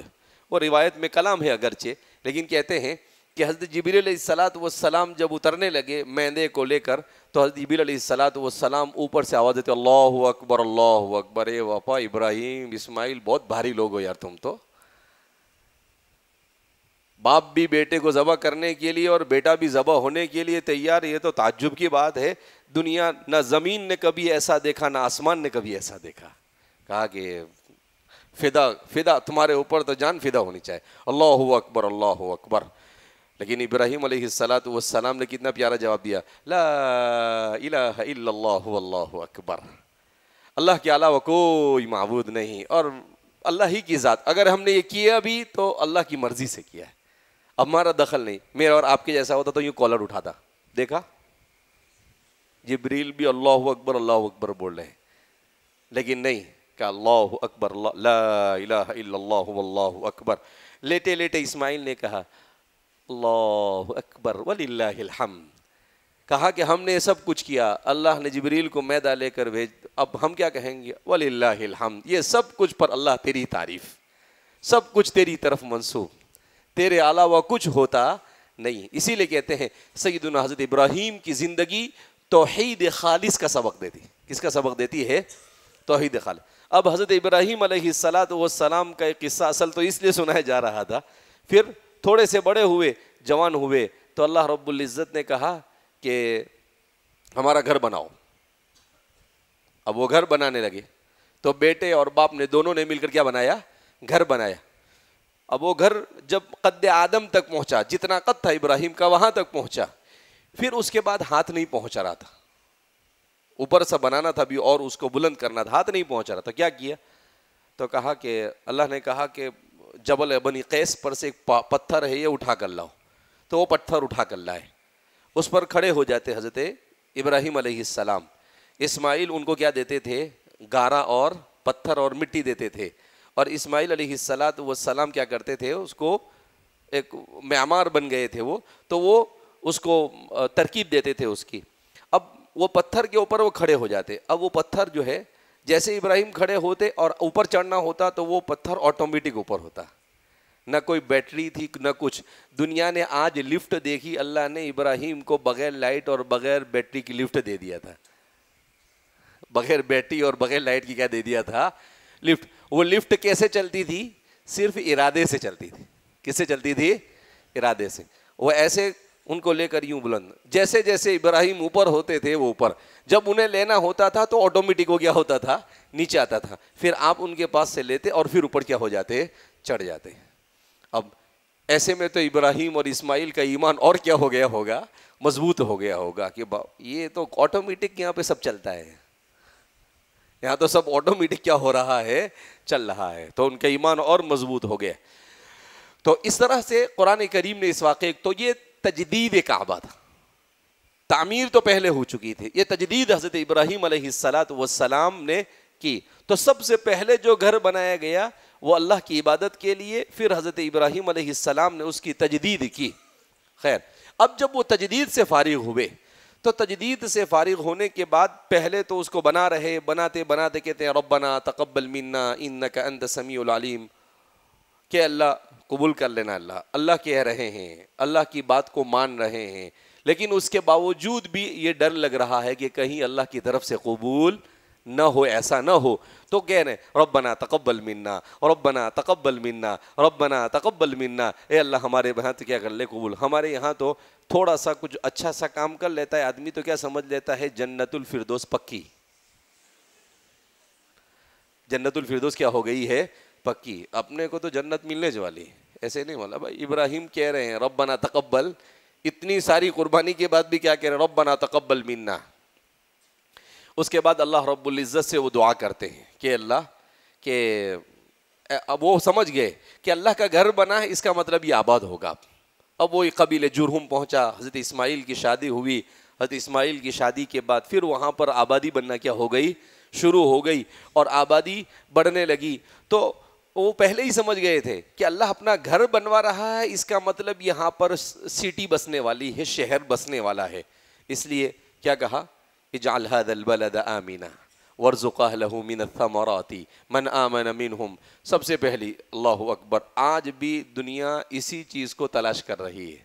وہ روایت میں کلام ہے اگرچہ، لیکن کہتے ہیں کہ حضرت جبریل علیہ السلام جب اترنے لگے مینڈے کو لے کر تو حضرت جبریل علیہ السلام اوپر سے آواز دیتے اللہ اکبر اللہ اکبر. اے وفا ابراہیم اسماعیل بہت بھاری لوگ ہو یار تم تو. باپ بھی بیٹے کو ذبح کرنے کے لیے اور بیٹا بھی ذبح ہونے کے لیے تیار. یہ تو تعجب کی بات ہے. دنیا نہ زمین نے کبھی ایسا دیکھا نہ آسمان نے کبھی ایسا دیکھا. کہا کہ فدا تمہارے اوپر تو جان فدا ہونی چاہیے. اللہ اکبر اللہ اکبر. لیکن ابراہیم علیہ السلام نے کتنا پیارا جواب دیا، لا الہ الا اللہ واللہ اکبر. اللہ کے علاوہ کوئی معبود نہیں اور اللہ ہی کی ذات. اگر ہم نے یہ کیا بھی تو اللہ کی مرضی سے کیا ہے، اب ہمارا دخل نہیں. میرا اور آپ کے جیسا ہوتا تو یوں کالر اٹھاتا. دیکھا جبریل بھی اللہ اکبر بول رہے ہیں، لیکن نہیں کہ اللہ اکبر لا الہ الا اللہ واللہ اکبر. لیٹے لیٹے اسماعیل نے کہا اللہ اکبر وللہ الحمد. کہا کہ ہم نے سب کچھ کیا، اللہ نے جبریل کو میدہ لے کر بھیج، اب ہم کیا کہیں گے؟ وللہ الحمد. یہ سب کچھ پر اللہ تیری تعریف، سب کچھ تیری طرف منسوب، تیرے علاوہ کچھ ہوتا نہیں. اسی لیے کہتے ہیں سیدنا حضرت ابراہیم کی زندگی توحید خالص کا سبق دیتی. کس کا سبق دیتی ہے؟ توحید خالص. اب حضرت ابراہیم علیہ السلام کا ایک قصہ اصل تو اس لیے سنایا جا رہا تھا. پھر تھوڑے سے بڑے ہوئے، جوان ہوئے، تو اللہ رب العزت نے کہا کہ ہمارا گھر بناؤ. اب وہ گھر بنانے لگے تو بیٹے اور باپ نے دونوں نے مل کر کیا بنایا؟ گھر بنایا. اب وہ گھر جب قد آدم تک پہنچا، جتنا قد تھا ابراہیم کا وہاں تک پہنچا، پھر اس کے بعد ہاتھ نہیں پہنچا رہا تھا. اوپر سے بنانا تھا بھی اور اس کو بلند کرنا تھا، ہاتھ نہیں پہنچا رہا. تو کیا کیا؟ تو کہا کہ اللہ نے کہا کہ جبل بنی قیس پر سے ایک پتھر ہے یہ اٹھا کر لاؤ. تو وہ پتھر اٹھا کر لائے، اس پر کھڑے ہو جاتے حضرت ابراہیم علیہ السلام. اسماعیل ان کو کیا دیتے تھے؟ گارا اور پتھر اور مٹی دیتے تھے. اور اسماعیل علیہ السلام کیا کرتے تھے؟ اس کو ایک معمار بن گئے تھے وہ، تو وہ اس کو ترکیب دیتے تھے اس کی. اب وہ پتھر کے اوپر وہ کھڑے ہو جاتے. اب وہ پتھر جو ہے جیسے ابراہیم کھڑے ہوتے اور اوپر چڑھنا ہوتا تو وہ پتھر آٹومیٹک اوپر ہوتا. نہ کوئی بیٹری تھی نہ کچھ. دنیا نے آج لفٹ دیکھی، اللہ نے ابراہیم کو بغیر لائٹ اور بغیر بیٹری کی لفٹ دے دیا تھا. بغیر بیٹری اور بغیر لائٹ کی کیا دے دیا تھا؟ لفٹ. وہ لفٹ کیسے چلتی تھی؟ صرف ارادے سے چلتی تھی. کس سے چلتی تھی؟ ارادے سے. وہ ایسے ان کو لے کر یوں بلند، جیسے جیسے ابراہیم اوپر ہوتے تھے وہ اوپر، جب انہیں لینا ہوتا تھا تو آٹومیٹک ہو گیا ہوتا تھا، نیچے آتا تھا. پھر آپ ان کے پاس سے لیتے اور پھر اوپر کیا ہو جاتے؟ چڑھ جاتے. اب ایسے میں تو ابراہیم اور اسماعیل کا ایمان اور کیا ہو گیا ہوگا؟ مضبوط ہو گیا ہوگا کہ یہ تو آٹومیٹک یہاں پہ سب چلتا ہے، یہاں تو سب آٹومیٹک کیا ہو رہا ہے؟ چل رہا ہے. تو ان کا ایمان اور مضبوط ہو گیا. تو اس طرح سے قرآن کریم نے اس واقعے تو یہ تجدید کعبہ تھا. تعمیر تو پہلے ہو چکی تھی، یہ تجدید حضرت ابراہیم علیہ السلام نے کی. تو سب سے پہلے جو گھر بنایا گیا وہ اللہ کی عبادت کے لیے، پھر حضرت ابراہیم علیہ السلام نے اس کی تجدید کی. خیر، اب جب وہ تجدید سے فارغ ہوئے تو تجدید سے فارغ ہونے کے بعد پہلے تو اس کو بنا رہے، بناتے بناتے کہتے ہیں ربنا تقبل منا انک انت السمیع العلیم، کہ اللہ قبول کر لینا. اللہ کہہ رہے ہیں، اللہ کی بات کو مان رہے ہیں، لیکن اس کے باوجود بھی یہ ڈر لگ رہا ہے کہ کہیں اللہ کی طرف سے قبول نہ ہو، ایسا نہ ہو. تو کہہ رہے ہیں ربنا تقبل منا ربنا تقبل منا ربنا تقبل منا. اے اللہ ہمارے یہاں تو کیا کر لے قبول. ہمارے یہاں تو تھوڑا سا کچھ اچھا سا کام کر لیتا ہے آدمی تو کیا سمجھ لیتا ہے جنت الفردوس پکی. جنت الفردوس کیا ہو گئی ہے؟ پکی. اپنے کو تو جنت ملنے جو والی. ایسے نہیں بولا بھائی. ابراہیم کہہ رہے ہیں ربنا تقبل، اتنی ساری قربانی کے بعد بھی کیا کہہ رہے ہیں؟ ربنا تقبل منا. اس کے بعد اللہ رب العزت سے وہ دعا کرتے ہیں کہ اللہ، کہ اب وہ سمجھ گئے کہ اللہ کا گھر بنا ہے اس کا مطلب یہ آباد ہوگا. اب وہی قبیلہ جرہم پہنچا، حضرت اسماعیل کی شادی ہوئی، حضرت اسماعیل کی شادی کے بعد پھر وہاں پر آبادی بننا کیا ہو گئی، شروع ہو گئی، اور آبادی بڑھنے لگی. تو وہ پہلے ہی سمجھ گئے تھے کہ اللہ اپنا گھر بنوا رہا ہے، اس کا مطلب یہاں پر سٹی بسنے والی ہے، شہر بسنے والا ہے. اس لیے کیا کہا، اجعل هذا البلد آمنا وارزق اهله من الثمرات من آمن منهم. سب سے پہلی اللہ اکبر، آج بھی دنیا اسی چیز کو تلاش کر رہی ہے.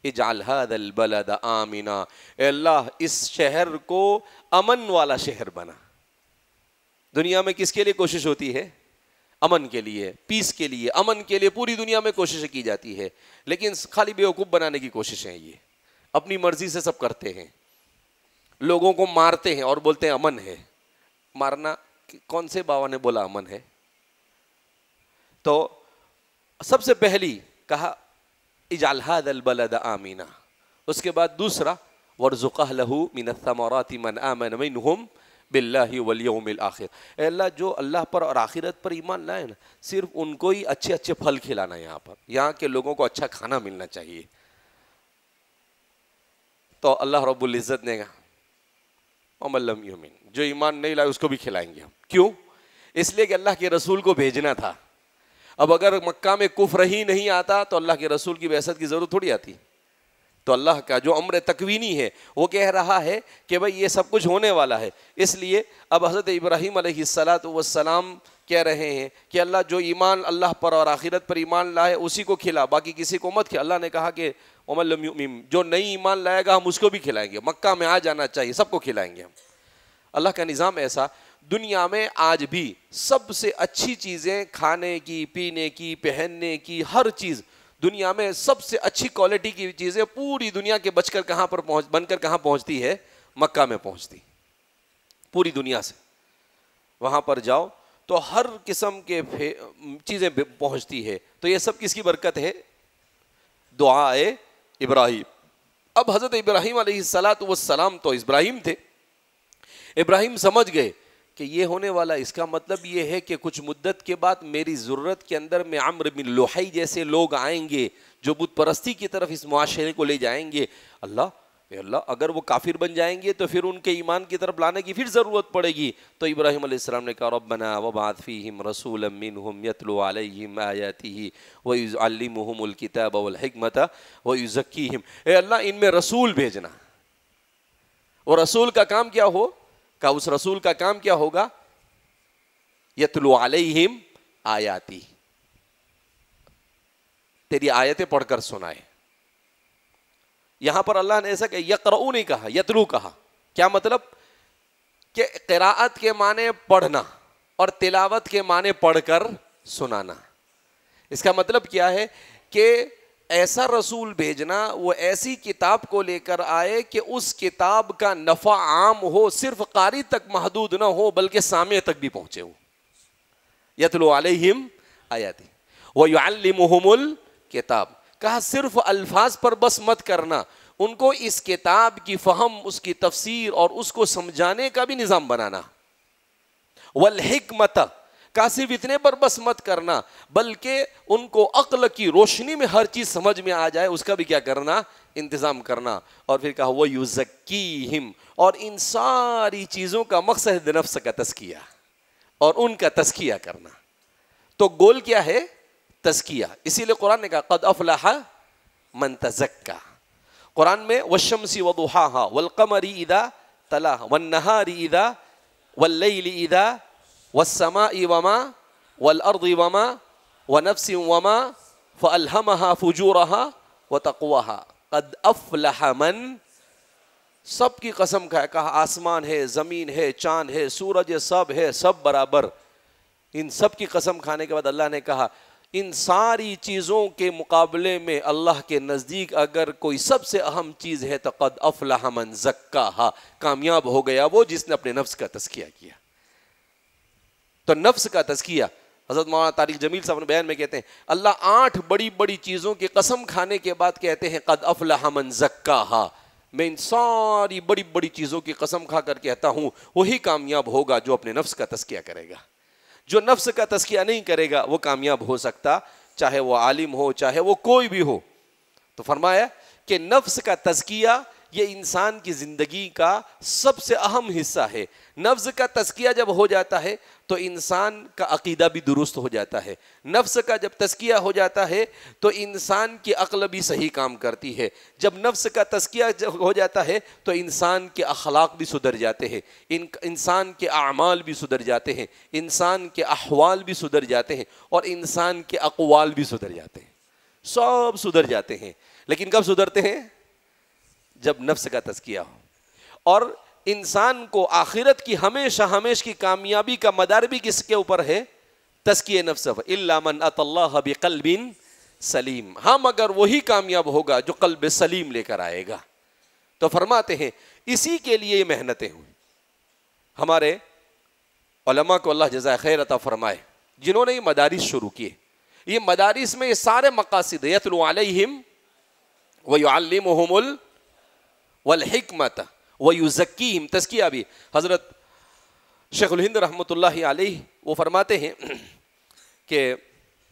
اجعل هذا البلد آمنا، اے اللہ اس شہر کو امن والا شہر بنا. دنیا میں کس کے لیے کوشش ہوتی ہے؟ امن کے لیے، پیس کے لیے، امن کے لیے پوری دنیا میں کوششیں کی جاتی ہے، لیکن خالی بیوقوف بنانے کی کوششیں ہیں. یہ اپنی مرضی سے سب کرتے ہیں، لوگوں کو مارتے ہیں اور بولتے ہیں امن ہے. مارنا کون سے بابا نے بولا امن ہے؟ تو سب سے پہلی کہا اجعل هذا البلد آمنا، اس کے بعد دوسرا وارزق اهله من الثمرات من آمن منهم باللہ والیوم الآخر. اے اللہ جو اللہ پر اور آخرت پر ایمان لائے نا، صرف ان کو ہی اچھے اچھے پھل کھلانا، یہاں پر یہاں کے لوگوں کو اچھا کھانا ملنا چاہیے. تو اللہ رب العزت نے کہا ومن لم یؤمن، جو ایمان نہیں لائے اس کو بھی کھلائیں گے ہم. کیوں؟ اس لیے کہ اللہ کے رسول کو بھیجنا تھا. اب اگر مکہ میں کفر ہی نہیں آتا تو اللہ کے رسول کی بعثت کی ضرورت تھوڑی آتی. تو اللہ کا جو امر تکوینی ہے وہ کہہ رہا ہے کہ بھئی یہ سب کچھ ہونے والا ہے. اس لیے اب حضرت ابراہیم علیہ السلام کہہ رہے ہیں کہ اللہ جو ایمان اللہ پر اور آخرت پر ایمان لائے اسی کو کھلا، باقی کسی کو مت کھلا. اللہ نے کہا کہ ومن لم یؤمن، جو نئی ایمان لائے گا ہم اس کو بھی کھلائیں گے، مکہ میں آ جانا چاہیے، سب کو کھلائیں گے ہم. اللہ کا نظام ایسا، دنیا میں آج بھی سب سے اچھی چیزیں کھانے کی، پینے کی، پہننے کی، ہر چیز دنیا میں سب سے اچھی کوالٹی کی چیزیں پوری دنیا کے بچ کر کہاں پر بن کر کہاں پہنچتی ہے؟ مکہ میں پہنچتی. پوری دنیا سے وہاں پر جاؤ تو ہر قسم کے چیزیں پہنچتی ہے. تو یہ سب کس کی برکت ہے؟ دعائے ابراہیم. اب حضرت ابراہیم علیہ السلام تو ابراہیم تھے. ابراہیم سمجھ گئے کہ یہ ہونے والا، اس کا مطلب یہ ہے کہ کچھ مدت کے بعد میری ضرورت کے اندر میں عمرو بن لوحی جیسے لوگ آئیں گے جو بت پرستی کی طرف اس معاشرے کو لے جائیں گے. اللہ اگر وہ کافر بن جائیں گے تو پھر ان کے ایمان کی طرف لانے کی پھر ضرورت پڑے گی. تو ابراہیم علیہ السلام نے کہا ربنا وابعث فیہم رسولا منہم یتلو علیہم آیاتہ ویعلمہم الکتاب والحکمۃ ویزکیہم. اے اللہ ان میں رسول بھیجنا. اور رسول کا کام کیا ہو؟ کہ اس رسول کا کام کیا ہوگا؟ یتلو علیہم آیاتی، تیری آیتیں پڑھ کر سنائے. یہاں پر اللہ نے ایسا کہ یقرؤ نہیں کہا، یتلو کہا. کیا مطلب؟ کہ قراءت کے معنی پڑھنا اور تلاوت کے معنی پڑھ کر سنانا. اس کا مطلب کیا ہے؟ کہ ایسا رسول بھیجنا وہ ایسی کتاب کو لے کر آئے کہ اس کتاب کا نفع عام ہو، صرف قاری تک محدود نہ ہو بلکہ سامع تک بھی پہنچے ہو. یتلو علیہم آیاتی ویعلمہم الکتاب. کہا صرف الفاظ پر بس مت کرنا، ان کو اس کتاب کی فہم، اس کی تفسیر اور اس کو سمجھانے کا بھی نظام بنانا. والحکمت، کہا صرف اتنے پر بس مت کرنا بلکہ ان کو عقل کی روشنی میں ہر چیز سمجھ میں آ جائے اس کا بھی کیا کرنا؟ انتظام کرنا. اور پھر کہا وَيُزَكِّيهِمْ، اور ان ساری چیزوں کا مقصد نفس کا تزکیہ اور ان کا تزکیہ کرنا. تو گول کیا ہے؟ تزکیہ. اسی لیے قرآن نے کہا قد افلح من تزکا. قرآن میں والشمس وضحاها والقمر اذا تلاها والنهار اذا واللیل اذا والسماء وما والارض وما ونفس وما فالهمها فجورها وتقواها قد افلح من. سب کی قسم کہا آسمان ہے، زمین ہے، چاند ہے، سورج ہے، سب برابر. ان سب کی قسم کھانے کے بعد اللہ نے کہا ان ساری چیزوں کے مقابلے میں اللہ کے نزدیک اگر کوئی سب سے اہم چیز ہے تو قد افلح من زکاہا، کامیاب ہو گیا وہ جس نے اپنے نفس کا تزکیہ کیا. تو نفس کا تزکیہ، حضرت مولانا طارق جمیل صاحب نے بیان میں کہتے ہیں اللہ 8 بڑی بڑی چیزوں کی قسم کھانے کے بعد کہتے ہیں قد افلح من زکاہا. میں ان ساری بڑی بڑی چیزوں کی قسم کھا کر کہتا ہوں وہی کامیاب ہوگا جو اپنے نفس کا تزکیہ کرے گا. جو نفس کا تزکیہ نہیں کرے گا وہ کامیاب ہو سکتا، چاہے وہ عالم ہو چاہے وہ کوئی بھی ہو. تو فرمایا کہ نفس کا تزکیہ یہ انسان کی زندگی کا سب سے اہم حصہ ہے. نفس کا تزکیہ جب ہو جاتا ہے تو انسان کا عقیدہ بھی درست ہو جاتا ہے. نفس کا جب تزکیہ ہو جاتا ہے تو انسان کی عقل بھی صحیح کام کرتی ہے. جب نفس کا تزکیہ ہو جاتا ہے تو انسان کے اخلاق بھی سدھر جاتے ہیں, انسان کے اعمال بھی سدھر جاتے ہیں, انسان کے احوال بھی سدھر جاتے ہیں, اور انسان کے اقوال بھی سدھر جاتے ہیں. سب سدھر جاتے ہیں. لیکن کب سدھرتے ہیں؟ جب نفس کا تزکیہ ہو. اور انسان کو آخرت کی ہمیشہ ہمیش کی کامیابی کا مدار بھی کس کے اوپر ہے؟ تزکیہ نفس. الا من اتى الله بقلب سلیم. ہاں مگر وہی کامیاب ہوگا جو قلب سلیم لے کر آئے گا. تو فرماتے ہیں اسی کے لیے یہ محنتیں ہوئی. ہمارے علماء کو اللہ جزائے خیر عطا فرمائے جنہوں نے یہ مدارس شروع کیے. یہ مدارس میں یہ سارے مقاصد یتلو علیہم ویعلمہم والحکمت ویزکیہم. تزکیہ بھی حضرت شیخ الہند رحمۃ اللہ علیہ وہ فرماتے ہیں کہ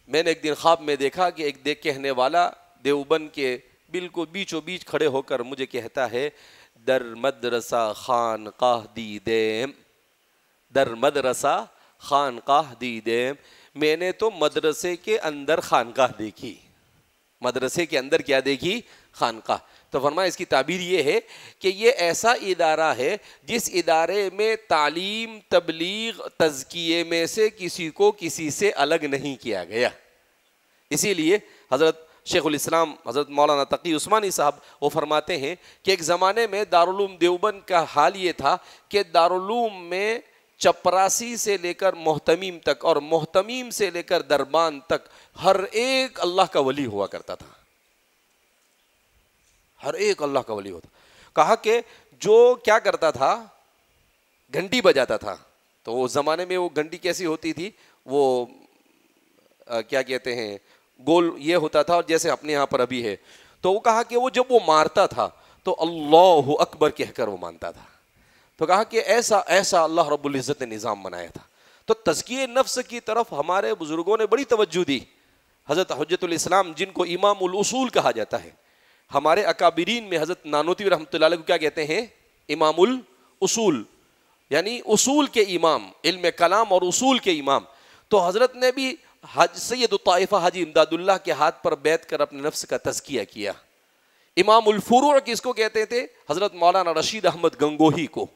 میں نے ایک دن خواب میں دیکھا کہ ایک کہنے والا دیوبند کے بالکل بیچوں بیچ کھڑے ہو کر مجھے کہتا ہے در مدرسہ خانقاہ دیدیم, در مدرسہ خانقاہ دیدیم. میں نے تو مدرسے کے اندر خانقاہ دیکھی. مدرسے کے اندر کیا دیکھی؟ خانقاہ. تو فرمایا اس کی تعبیر یہ ہے کہ یہ ایسا ادارہ ہے جس ادارے میں تعلیم, تبلیغ, تزکیے میں سے کسی کو کسی سے الگ نہیں کیا گیا. اسی لیے حضرت شیخ الاسلام حضرت مولانا تقی عثمانی صاحب وہ فرماتے ہیں کہ ایک زمانے میں دارالعلوم دیوبند کا حال یہ تھا کہ دارالعلوم میں چپراسی سے لے کر محتمیم تک اور محتمیم سے لے کر دربان تک ہر ایک اللہ کا ولی ہوا کرتا تھا. ہر ایک اللہ کا ولی ہوتا. کہا کہ جو کیا کرتا تھا, گھنٹی بجاتا تھا. تو اس زمانے میں وہ گھنٹی کیسی ہوتی تھی, وہ کیا کہتے ہیں, گول یہ ہوتا تھا, اور جیسے اپنے یہاں پر ابھی ہے. تو وہ کہا کہ وہ جب وہ مارتا تھا تو اللہ اکبر کہہ کر وہ مانتا تھا. تو کہا کہ ایسا ایسا اللہ رب العزت نے نظام بنایا تھا. تو تزکیہ نفس کی طرف ہمارے بزرگوں نے بڑی توجہ دی. حضرت حجت الاسلام جن کو امام الاصول کہا جاتا ہے, ہمارے اکابرین میں حضرت نانوتوی رحمۃ اللہ علیہ کو کیا کہتے ہیں؟ امام الاصول, یعنی اصول کے امام, علم کلام اور اصول کے امام. تو حضرت نے بھی سید الطائفہ حاجی امداد اللہ کے ہاتھ پر بیٹھ کر اپنے نفس کا تزکیہ کیا. امام الفروع کس کو کہتے تھے؟ حضرت مولانا رشید احمد گنگوہی کو.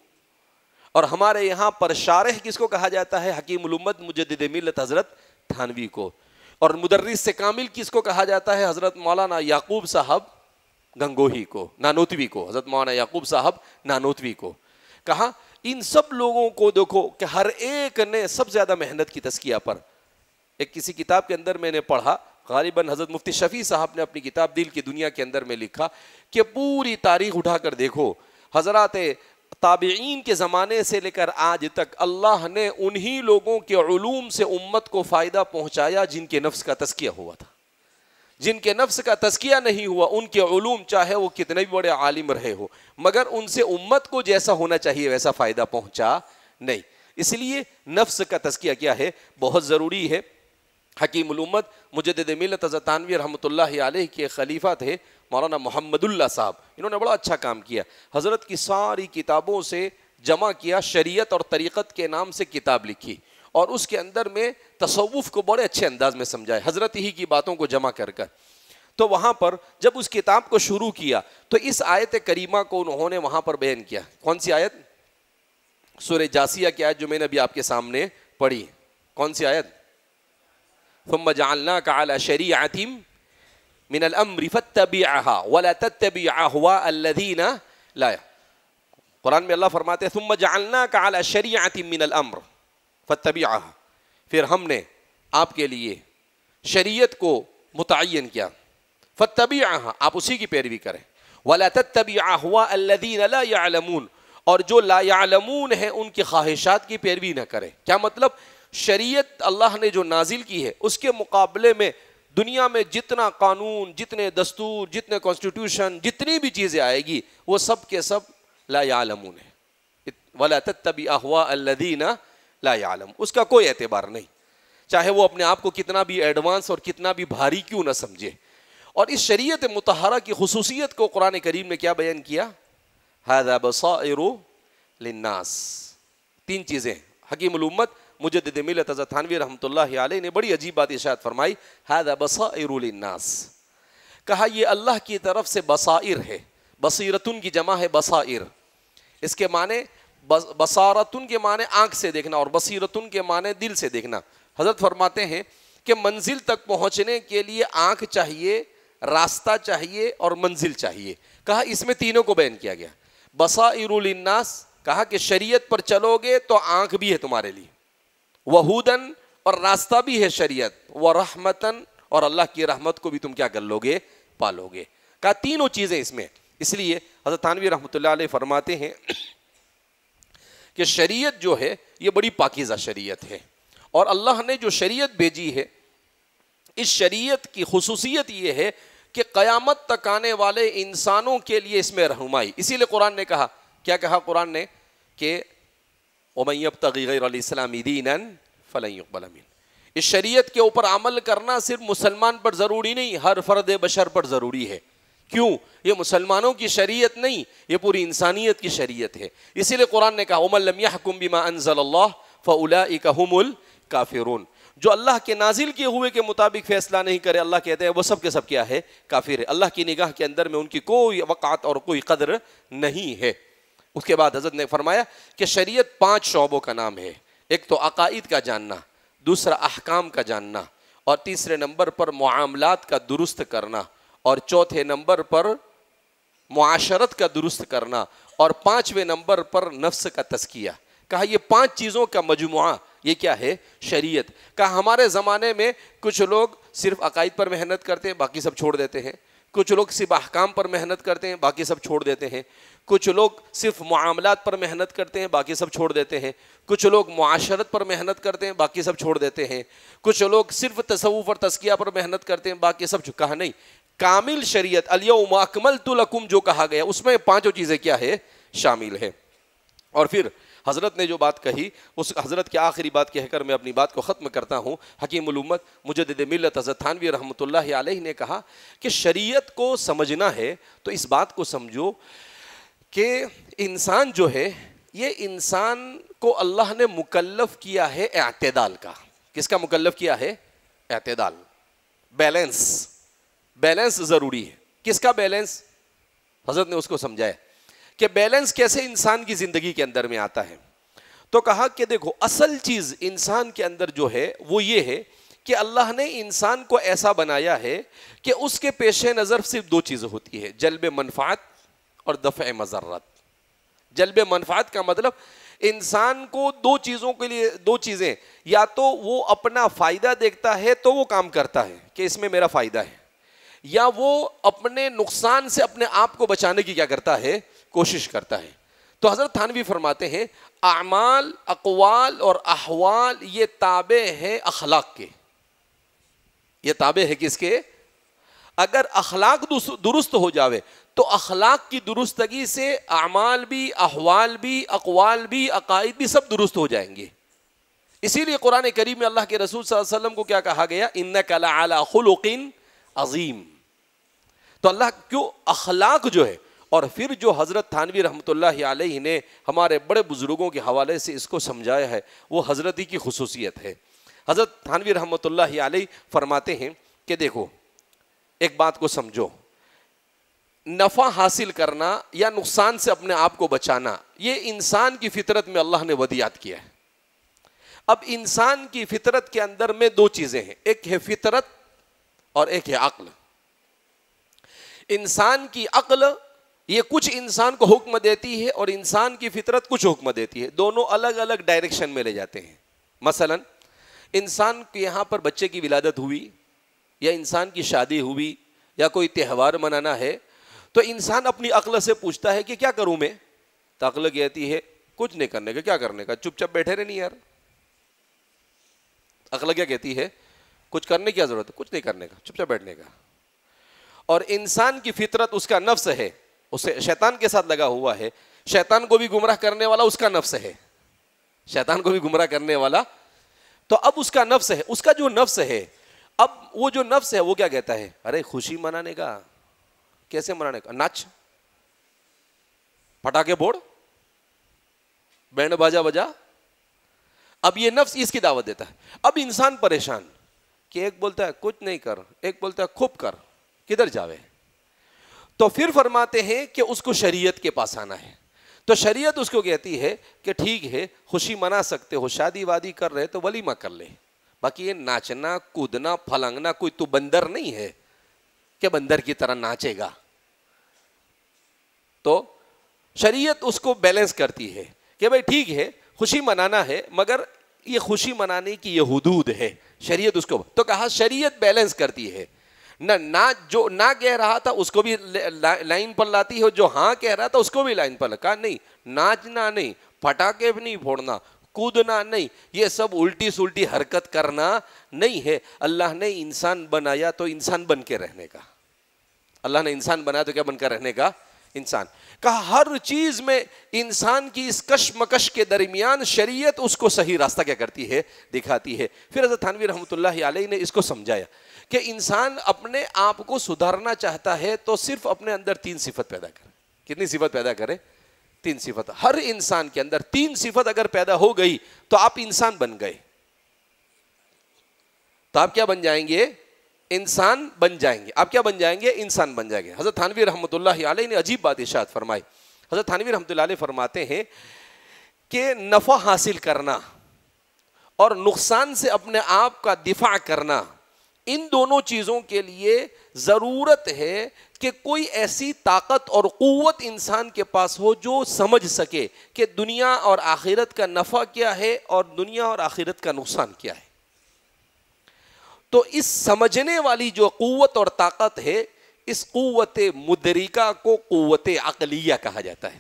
اور ہمارے یہاں پر شارح کس کو کہا جاتا ہے؟ حکیم الامت مجدد ملت حضرت تھانوی کو. اور مدرس سے کامل کس کو کہا جاتا ہے؟ حضرت مولانا یعقوب صاحب گنگوہی کو, نانوتوی کو, حضرت مولانا یعقوب صاحب نانوتوی کو. کہا ان سب لوگوں کو دیکھو کہ ہر ایک نے سب سے زیادہ محنت کی تزکیہ پر. ایک کسی کتاب کے اندر میں نے پڑھا, غالباً حضرت مفتی شفیع صاحب نے اپنی کتاب دل کی دنیا کے اندر میں لکھا کہ پوری تاریخ اٹھا کر دیکھو, حضرات تابعین کے زمانے سے لے کر آج تک اللہ نے انہی لوگوں کے علوم سے امت کو فائدہ پہنچایا جن کے نفس کا تزکیہ ہوا تھا. جن کے نفس کا تزکیہ نہیں ہوا ان کے علوم چاہے وہ کتنے بھی بڑے عالم رہے ہو, مگر ان سے امت کو جیسا ہونا چاہیے ویسا فائدہ پہنچا نہیں. اس لیے نفس کا تزکیہ کیا ہے؟ بہت ضروری ہے. حکیم الامت مجدد ملت حضرت تھانوی رحمۃ اللہ علیہ کے خلیفہ تھے مولانا محمد اللہ صاحب. انہوں نے بڑا اچھا کام کیا. حضرت کی ساری کتابوں سے جمع کیا, شریعت اور طریقت کے نام سے کتاب لکھی, اور اس کے اندر میں تصوف کو بڑے اچھے انداز میں سمجھائے, حضرت ہی کی باتوں کو جمع کر کر. تو وہاں پر جب اس کتاب کو شروع کیا تو اس آیت کریمہ کو انہوں نے وہاں پر بیان کیا. کون سی آیت؟ سورہ جاسیہ کی آیت جو میں نے ابھی آپ کے سامنے پڑھی. کون سی آیت؟ ثم جعلناك على شريعة من الامر فاتبعها ولا تتبع اهواء الذين لا. قرآن میں اللہ فرماتے ہیں ثم جعلناك على شريعة من الامر فاتبعها, پھر ہم نے آپ کے لیے شریعت کو متعین کیا, فاتبعها آپ اسی کی پیروی کریں, ولا تتبع اهواء الذين لا يعلمون اور جو لا يعلمون ہیں ان کی خواہشات کی پیروی نہ کریں. کیا مطلب؟ شریعت اللہ نے جو نازل کی ہے اس کے مقابلے میں دنیا میں جتنا قانون, جتنے دستور, جتنے کانسٹیٹیوشن, جتنی بھی چیزیں آئے گی وہ سب کے سب لا يعلمون ہے. ولا تتبع اهواء الذين لا يعلمون, اس کا کوئی اعتبار نہیں, چاہے وہ اپنے آپ کو کتنا بھی ایڈوانس اور کتنا بھی بھاری کیوں نہ سمجھے. اور اس شریعت مطہرہ کی خصوصیت کو قرآن کریم نے کیا بیان کیا؟ ھذا بصائر للناس. 3 چیزیں. حکیم الامت مجدد ملت حضرت تھانوی رحمۃ اللہ علیہ نے بڑی عجیب بات ارشاد فرمائی. ھذا بصائر للناس. کہا یہ اللہ کی طرف سے بصائر ہے. بصیرتن کی جمع ہے بصائر. اس کے معنی بصارتن کے معنی آنکھ سے دیکھنا اور بصیرتن کے معنی دل سے دیکھنا. حضرت فرماتے ہیں کہ منزل تک پہنچنے کے لیے آنکھ چاہیے, راستہ چاہیے اور منزل چاہیے. کہا اس میں تینوں کو بیان کیا گیا. بصائر للناس, کہا کہ شریعت پر چلو گے تو آنکھ بھی ہے تمہارے لیے, وہودن اور راستہ بھی ہے شریعت, ورحمتن اور اللہ کی رحمت کو بھی تم کیا کر لو گے, پالو گے. کہا تینوں چیزیں اس میں. اس لیے حضرت تھانوی رحمۃ اللہ علیہ فرماتے ہیں کہ شریعت جو ہے یہ بڑی پاکیزہ شریعت ہے, اور اللہ نے جو شریعت بھیجی ہے اس شریعت کی خصوصیت یہ ہے کہ قیامت تک آنے والے انسانوں کے لیے اس میں رہنمائی. اسی لیے قرآن نے کہا, کیا کہا قرآن نے, کہ وَمَن يَبْتَغِ غَيْرَ الْإِسْلَامِ دِينًا فَلَن يُقْبَلَ مِنْهُ. اس شریعت کے اوپر عمل کرنا صرف مسلمان پر ضروری نہیں, ہر فرد بشر پر ضروری ہے. کیوں؟ یہ مسلمانوں کی شریعت نہیں, یہ پوری انسانیت کی شریعت ہے. اسی لیے قرآن نے کہا وَمَن لَمْ يَحْكُم بِمَا أَنزَلَ اللَّهُ فَأُولَٰئِكَ هُمُ الْكَافِرُونَ. جو اللہ کے نازل کیے ہوئے کے مطابق فیصلہ نہیں کرے, اللہ کہتے ہیں وہ سب کے سب کیا ہے, کافر ہے. اللہ کی نگاہ کے اندر میں ان کی کوئی وقعت اور کوئی قدر نہیں ہے. اس کے بعد حضرت نے فرمایا کہ شریعت 5 شعبوں کا نام ہے. ایک تو عقائد کا جاننا, دوسرا احکام کا جاننا, اور تیسرے نمبر پر معاملات کا درست کرنا, اور چوتھے نمبر پر معاشرت کا درست کرنا, اور 5ویں نمبر پر نفس کا تزکیہ. کہا یہ 5 چیزوں کا مجموعہ یہ کیا ہے, شریعت. کہا ہمارے زمانے میں کچھ لوگ صرف عقائد پر محنت کرتے ہیں, باقی سب چھوڑ دیتے ہیں. کچھ لوگ صرف احکام پر محنت کرتے ہیں, باقی سب چھوڑ دیتے ہیں. کچھ لوگ صرف معاملات پر محنت کرتے ہیں, باقی سب چھوڑ دیتے ہیں. کچھ لوگ معاشرت پر محنت کرتے ہیں, باقی سب چھوڑ دیتے ہیں. کچھ لوگ صرف تصوف اور تزکیہ پر محنت کرتے ہیں, باقی سب. کہا نہیں, کامل شریعت الیوم اکملت لکم جو کہا گیا اس میں 5 چیزیں کیا ہے, شامل ہے. اور پھر حضرت نے جو بات کہی, اس حضرت کی آخری بات کہہ کر میں اپنی بات کو ختم کرتا ہوں. حکیم الامت مجدد ملت حضرت تھانوی رحمۃ اللہ علیہ نے کہا کہ شریعت کو سمجھنا ہے تو اس بات کو سمجھو کہ انسان جو ہے, یہ انسان کو اللہ نے مکلف کیا ہے اعتدال کا. کس کا مکلف کیا ہے؟ اعتدال, بیلنس. بیلنس ضروری ہے. کس کا بیلنس؟ حضرت نے اس کو سمجھایا کہ بیلنس کیسے انسان کی زندگی کے اندر میں آتا ہے. تو کہا کہ دیکھو اصل چیز انسان کے اندر جو ہے وہ یہ ہے کہ اللہ نے انسان کو ایسا بنایا ہے کہ اس کے پیش نظر صرف 2 چیزیں ہوتی ہے, جلب منفعت اور دفع مضرت. جلب منفعت کا مطلب انسان کو 2 چیزوں کے لیے 2 چیزیں, یا تو وہ اپنا فائدہ دیکھتا ہے تو وہ کام کرتا ہے کہ اس میں میرا فائدہ ہے, یا وہ اپنے نقصان سے اپنے آپ کو بچانے کی کیا کرتا ہے, کوشش کرتا ہے. تو حضرت تھانوی فرماتے ہیں اعمال, اقوال اور احوال یہ تابع ہے اخلاق کے. یہ تابع ہے کس کے؟ اگر اخلاق درست ہو جاوے تو اخلاق کی درستگی سے اعمال بھی, احوال بھی, اقوال بھی, عقائد بھی سب درست ہو جائیں گے. اسی لیے قرآن کریم میں اللہ کے رسول صلی اللہ علیہ وسلم کو کیا کہا گیا, انک لعلی خلق عظیم. تو اللہ کیوں اخلاق جو ہے, اور پھر جو حضرت تھانوی رحمۃ اللہ علیہ نے ہمارے بڑے بزرگوں کے حوالے سے اس کو سمجھایا ہے وہ حضرت ہی کی خصوصیت ہے. حضرت تھانوی رحمۃ اللہ علیہ فرماتے ہیں کہ دیکھو ایک بات کو سمجھو, نفع حاصل کرنا یا نقصان سے اپنے آپ کو بچانا یہ انسان کی فطرت میں اللہ نے ودیعت کیا ہے. اب انسان کی فطرت کے اندر میں 2 چیزیں ہیں, ایک ہے فطرت اور ایک ہے عقل. انسان کی عقل یہ کچھ انسان کو حکم دیتی ہے اور انسان کی فطرت کچھ حکم دیتی ہے, دونوں الگ الگ ڈائریکشن میں لے جاتے ہیں. مثلا انسان کے یہاں پر بچے کی ولادت ہوئی یا انسان کی شادی ہوئی یا کوئی تہوار منانا ہے تو انسان اپنی عقل سے پوچھتا ہے کہ کیا کروں میں, تو عقل کہتی ہے کچھ نہیں کرنے کا, کیا کرنے کا, چپ چپ بیٹھے رہے نہیں یار. عقل کیا کہتی ہے, کچھ کرنے کی ضرورت ہے, کچھ نہیں کرنے کا, چپ چپ بیٹھنے کا. اور انسان کی فطرت اس کا نفس ہے, اسے شیطان کے ساتھ لگا ہوا ہے, شیطان کو بھی گمراہ کرنے والا اس کا نفس ہے, شیطان کو بھی گمراہ کرنے والا. تو اب اس کا نفس ہے, اس کا جو نفس ہے اب وہ جو نفس ہے وہ کیا کہتا ہے؟ ارے خوشی منانے کا، کیسے منانے کا؟ ناچ، پٹاخے پھوڑ، بینڈ باجا بجا. اب یہ نفس اس کی دعوت دیتا ہے. اب انسان پریشان کہ ایک بولتا ہے کچھ نہیں کر، ایک بولتا ہے خوب کر، کدھر جاوے؟ تو پھر فرماتے ہیں کہ اس کو شریعت کے پاس آنا ہے. تو شریعت اس کو کہتی ہے کہ ٹھیک ہے خوشی منا سکتے ہو، شادی وادی کر رہے تو ولیمہ کر لے، باقی یہ ناچنا کودنا پھلنگنا، کوئی تو بندر نہیں ہے کہ بندر کی طرح ناچے گا. تو شریعت اس کو بیلنس کرتی ہے کہ بھائی ٹھیک ہے خوشی منانا ہے، مگر یہ خوشی منانے کی یہ حدود ہے. شریعت اس کو تو کہا شریعت بیلنس کرتی ہے، نہ جو نہ کہہ رہا تھا اس کو بھی لائن پر لاتی ہے، جو ہاں کہہ رہا تھا اس کو بھی لائن پر لگا. نہیں، ناچنا نہیں، پٹاخے بھی نہیں پھوڑنا، کودنا نہیں، یہ سب الٹی سلٹی حرکت کرنا نہیں ہے. اللہ نے انسان بنایا تو انسان بن کے رہنے کا. اللہ نے انسان بنایا تو کیا بن کر رہنے کا؟ انسان. کہا ہر چیز میں انسان کی اس کشمکش کے درمیان شریعت اس کو صحیح راستہ کیا کرتی ہے؟ دکھاتی ہے. پھر حضرت تھانوی رحمۃ اللہ علیہ نے اس کو سمجھایا کہ انسان اپنے آپ کو سدھارنا چاہتا ہے تو صرف اپنے اندر 3 صفت پیدا کرے. کتنی صفت پیدا کرے؟ 3 صفت. ہر انسان کے اندر 3 صفت اگر پیدا ہو گئی تو آپ انسان بن گئے. تو آپ کیا بن جائیں گے؟ انسان بن جائیں گے. آپ کیا بن جائیں گے؟ انسان بن جائیں گے. حضرت تھانوی رحمۃ اللہ علیہ نے عجیب بات ارشاد فرمائی. حضرت تھانوی رحمۃ اللہ علیہ فرماتے ہیں کہ نفع حاصل کرنا اور نقصان سے اپنے آپ کا دفاع کرنا، ان دونوں چیزوں کے لیے ضرورت ہے کہ کوئی ایسی طاقت اور قوت انسان کے پاس ہو جو سمجھ سکے کہ دنیا اور آخرت کا نفع کیا ہے اور دنیا اور آخرت کا نقصان کیا ہے. تو اس سمجھنے والی جو قوت اور طاقت ہے، اس قوت مدرکہ کو قوت عقلیہ کہا جاتا ہے.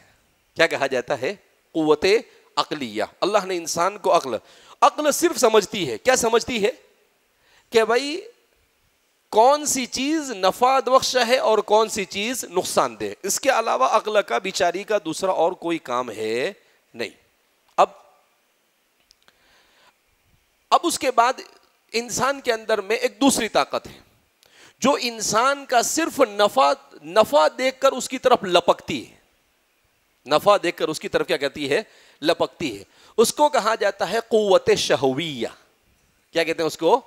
کیا کہا جاتا ہے؟ قوت عقلیہ. اللہ نے انسان کو عقل صرف سمجھتی ہے. کیا سمجھتی ہے؟ کہ بھائی کون سی چیز نفع بخش ہے اور کون سی چیز نقصان دہ. اس کے علاوہ عقل کا بیچاری کا دوسرا اور کوئی کام ہے نہیں. اب اس کے بعد انسان کے اندر میں ایک دوسری طاقت ہے جو انسان کا صرف نفع دیکھ کر اس کی طرف لپکتی ہے. نفع دیکھ کر اس کی طرف کیا کہتی ہے؟ لپکتی ہے. اس کو کہا جاتا ہے قوت شہویہ. کیا کہتے ہیں اس کو؟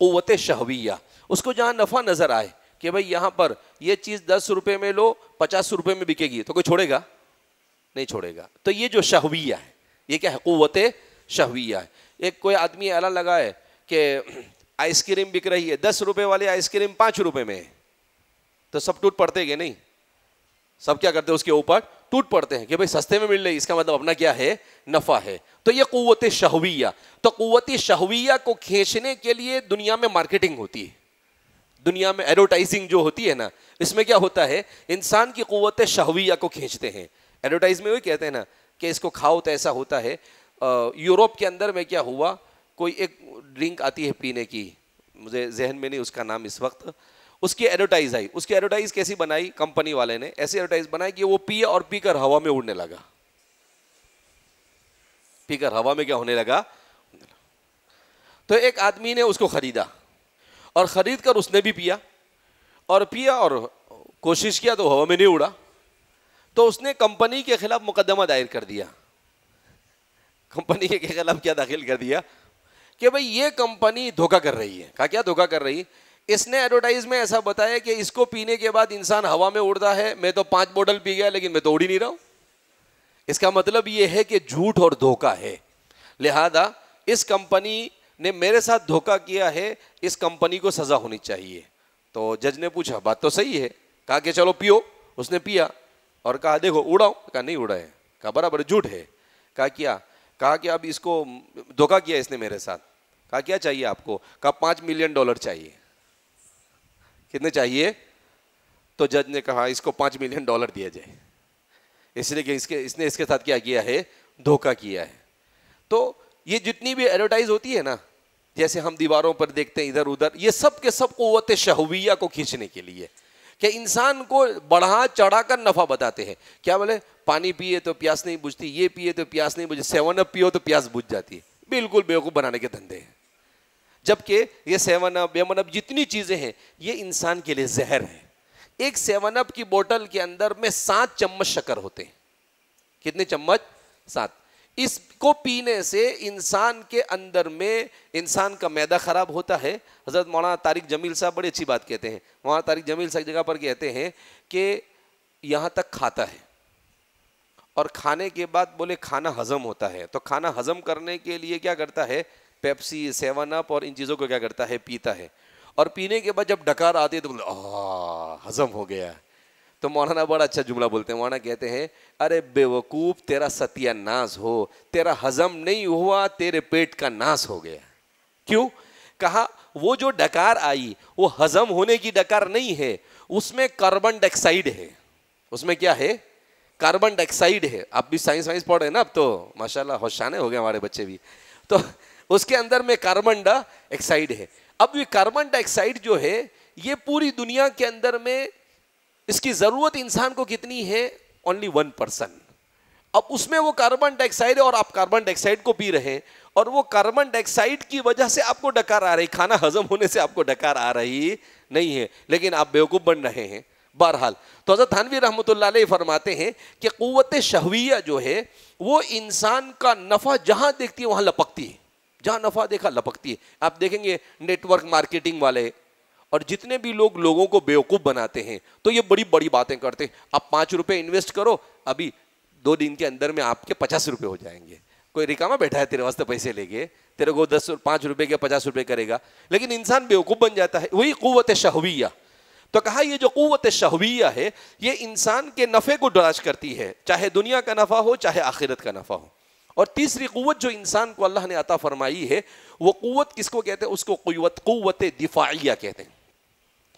قوت شہویہ. اس کو جہاں نفع نظر آئے کہ بھئی یہاں پر یہ چیز 10 روپے میں لو 50 روپے میں بکے گی، تو کوئی چھوڑے گا؟ نہیں چھوڑے گا. تو یہ جو شہویہ ہے یہ کیا ہے؟ قوت شہویہ ہے. ایک کوئی آدمی اعلان لگائے کہ آئس کریم بک رہی ہے، 10 روپے والی آئس کریم 5 روپے میں، تو سب ٹوٹ پڑتے گے نہیں؟ سب کیا کرتے ہیں؟ اس کے اوپر ٹوٹ پڑتے ہیں کہ بھئی سستے میں مل رہی، اس کا مطلب اپنا کیا ہے؟ نفع ہے. تو یہ قوت شہویہ. تو قوت شہویہ کو کھینچنے کے لیے دنیا میں مارکیٹنگ ہوتی ہے، دنیا میں ایڈورٹائزنگ جو ہوتی ہے نا، اس میں کیا ہوتا ہے؟ انسان کی قوت شہویہ کو کھینچتے ہیں. ایڈورٹائز میں وہی کہتے ہیں نا کہ اس کو کھاؤ تو ایسا ہوتا ہے. یوروپ کے اندر میں کیا ہوا، کوئی ایک ڈرنک آتی ہے پینے کی، مجھے ذہن میں نہیں اس کا نام اس وقت، اس کی ایڈورٹائز آئی. اس کی ایڈورٹائز کیسی بنائی کمپنی والے نے؟ ایسی ایڈورٹائز بنائی کہ وہ پیے اور پی کر ہوا میں اڑنے لگا. پی کر ہوا میں کیا ہونے لگا؟ تو ایک آدمی نے اس کو خریدا اور خرید کر اس نے بھی پیا اور کوشش کیا تو ہوا میں نہیں اڑا. تو اس نے کمپنی کے خلاف مقدمہ دائر کر دیا. کمپنی کے خلاف کیا داخل کر دیا کہ بھئی یہ کمپنی دھوکہ کر رہی ہے. کہا کیا دھوکہ کر رہی؟ اس نے ایڈورٹائز میں ایسا بتایا کہ اس کو پینے کے بعد انسان ہوا میں اڑتا ہے. میں تو 5 بوتل پی گیا لیکن میں تو اڑ ہی نہیں رہا ہوں. اس کا مطلب یہ ہے کہ جھوٹ اور دھوکہ ہے. لہذا اس کمپنی نے میرے ساتھ دھوکہ کیا ہے، اس کمپنی کو سزا ہونی چاہیے. تو جج نے پوچھا بات تو صحیح ہے. کہا کہ چلو پیو. اس نے پیا اور کہا دیکھو اڑاؤ. کہا نہیں اڑا ہے. کہا برابر جھوٹ ہے. کہا کہ اب اس کو دھوکہ کیا اس نے میرے ساتھ. کہا کیا چاہیے آپ کو؟ کہا $5 ملین چاہیے. کتنے چاہیے؟ تو جج نے کہا اس کو $5 ملین دیا جائے، اس لیے کہ اس نے اس کے ساتھ کیا کیا ہے؟ دھوکہ کیا ہے. تو یہ جتنی بھی ایڈورٹائز ہوتی ہے نا، جیسے ہم دیواروں پر دیکھتے ہیں ادھر ادھر، یہ سب کے سب قوت شہویہ کو کھینچنے کے لیے کہ انسان کو بڑھا چڑھا کر نفع بتاتے ہیں. کیا بولے؟ پانی پیے تو پیاس نہیں بجھتی، یہ پیے تو پیاس نہیں بجھتی، 7 اپ پیو تو پیاس بجھ جاتی ہے. بالکل بیوقوف بنانے کے دھندے ہیں. جبکہ یہ 7 اپ بیمن اپ جتنی چیزیں ہیں یہ انسان کے لیے زہر ہے. ایک 7 اپ کی بوٹل کے اندر میں 7 چمچ شکر ہوتے ہیں. کتنے چمچ؟ 7. اس کو پینے سے انسان کے اندر میں انسان کا معدہ خراب ہوتا ہے. حضرت مولانا طارق جمیل صاحب بڑی اچھی بات کہتے ہیں. مولانا طارق جمیل صاحب ایک جگہ پر کہتے ہیں کہ یہاں تک کھاتا ہے اور کھانے کے بعد بولے کھانا ہضم ہوتا ہے, تو کھانا ہضم کرنے کے لیے کیا کرتا ہے؟ پیپسی, 7 اپ اور ان چیزوں کو کیا کرتا ہے؟ پیتا ہے. اور پینے کے بعد جب ڈکار آتی ہے تو بولے ہضم ہو گیا. تو مولانا بڑا اچھا جملہ بولتے ہیں. مولانا کہتے ہیں ارے بے وقوف تیرا ستیہ ناز ہو, تیرا ہضم نہیں ہوا, تیرے پیٹ کا ناس ہو گیا. کیوں؟ کہا وہ جو ڈکار آئی وہ ہضم ہونے کی ڈکار نہیں ہے, اس میں کاربن ڈائی آکسائڈ ہے. اس میں کیا ہے؟ کاربن ڈائی آکسائڈ ہے. آپ بھی سائنس پڑھ رہے ہیں نا, اب تو ماشاءاللہ ہوشیار ہو گئے ہمارے بچے بھی. تو اس کے اندر میں کاربن ڈائی آکسائڈ ہے. اب یہ کاربن ڈائی آکسائڈ جو ہے یہ پوری دنیا کے اندر میں اس کی ضرورت انسان کو کتنی ہے؟ اونلی 1%. اب اس میں وہ کاربن ڈائی آکسائڈ ہے اور آپ کاربن ڈائی آکسائڈ کو پی رہے ہیں, اور وہ کاربن ڈائی آکسائڈ کی وجہ سے آپ کو ڈکار آ رہی, کھانا ہضم ہونے سے آپ کو ڈکار آ رہی نہیں ہے, لیکن آپ بیوقوف بن رہے ہیں. بہرحال تو حضرت تھانوی رحمۃ اللہ علیہ فرماتے ہیں کہ قوت شہویہ جو ہے وہ انسان کا نفع جہاں دیکھتی ہے وہاں لپکتی ہے. جہاں نفع دیکھا لپکتی ہے. آپ دیکھیں گے نیٹ ورک مارکیٹنگ والے اور جتنے بھی لوگ لوگوں کو بیوقوف بناتے ہیں تو یہ بڑی بڑی باتیں کرتے ہیں. آپ 5 روپے انویسٹ کرو, ابھی 2 دن کے اندر میں آپ کے 50 روپے ہو جائیں گے. کوئی رکاما بیٹھا ہے تیرے واسطے پیسے لے کے, تیرے کو 5 روپے کے 50 روپے کرے گا, لیکن انسان بیوقوف بن جاتا ہے. وہی قوت شہویہ. تو کہا یہ جو قوت شہویہ ہے یہ انسان کے نفع کو تلاش کرتی ہے, چاہے دنیا کا نفع ہو چاہے آخرت کا نفع ہو. اور تیسری قوت جو انسان کو اللہ نے عطا فرمائی ہے وہ قوت کس کو کہتے ہیں؟ اس کو قوت دفاعیہ کہتے ہیں.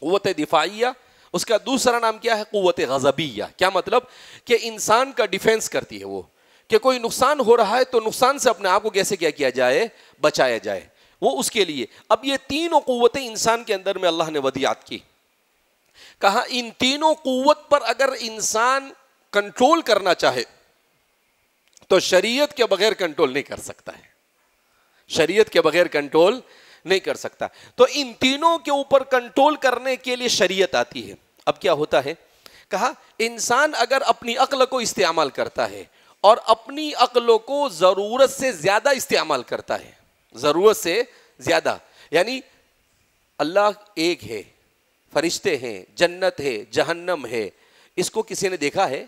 قوت دفاعیہ, اس کا دوسرا نام کیا ہے؟ قوت غضبیہ. کیا مطلب؟ کہ انسان کا ڈیفینس کرتی ہے وہ, کہ کوئی نقصان ہو رہا ہے تو نقصان سے اپنے آپ کو کیسے کیا جائے؟ بچایا جائے, وہ اس کے لیے. اب یہ تینوں قوتیں انسان کے اندر میں اللہ نے ودیعت کی. کہا ان تینوں قوت پر اگر انسان کنٹرول کرنا چاہے تو شریعت کے بغیر کنٹرول نہیں کر سکتا ہے. شریعت کے بغیر کنٹرول نہیں کر سکتا. تو ان تینوں کے اوپر کنٹرول کرنے کے لیے شریعت آتی ہے. اب کیا ہوتا ہے؟ کہا انسان اگر اپنی عقل کو استعمال کرتا ہے اور اپنی عقل کو ضرورت سے زیادہ استعمال کرتا ہے, ضرورت سے زیادہ, یعنی اللہ ایک ہے, فرشتے ہیں, جنت ہے, جہنم ہے, اس کو کسی نے دیکھا ہے؟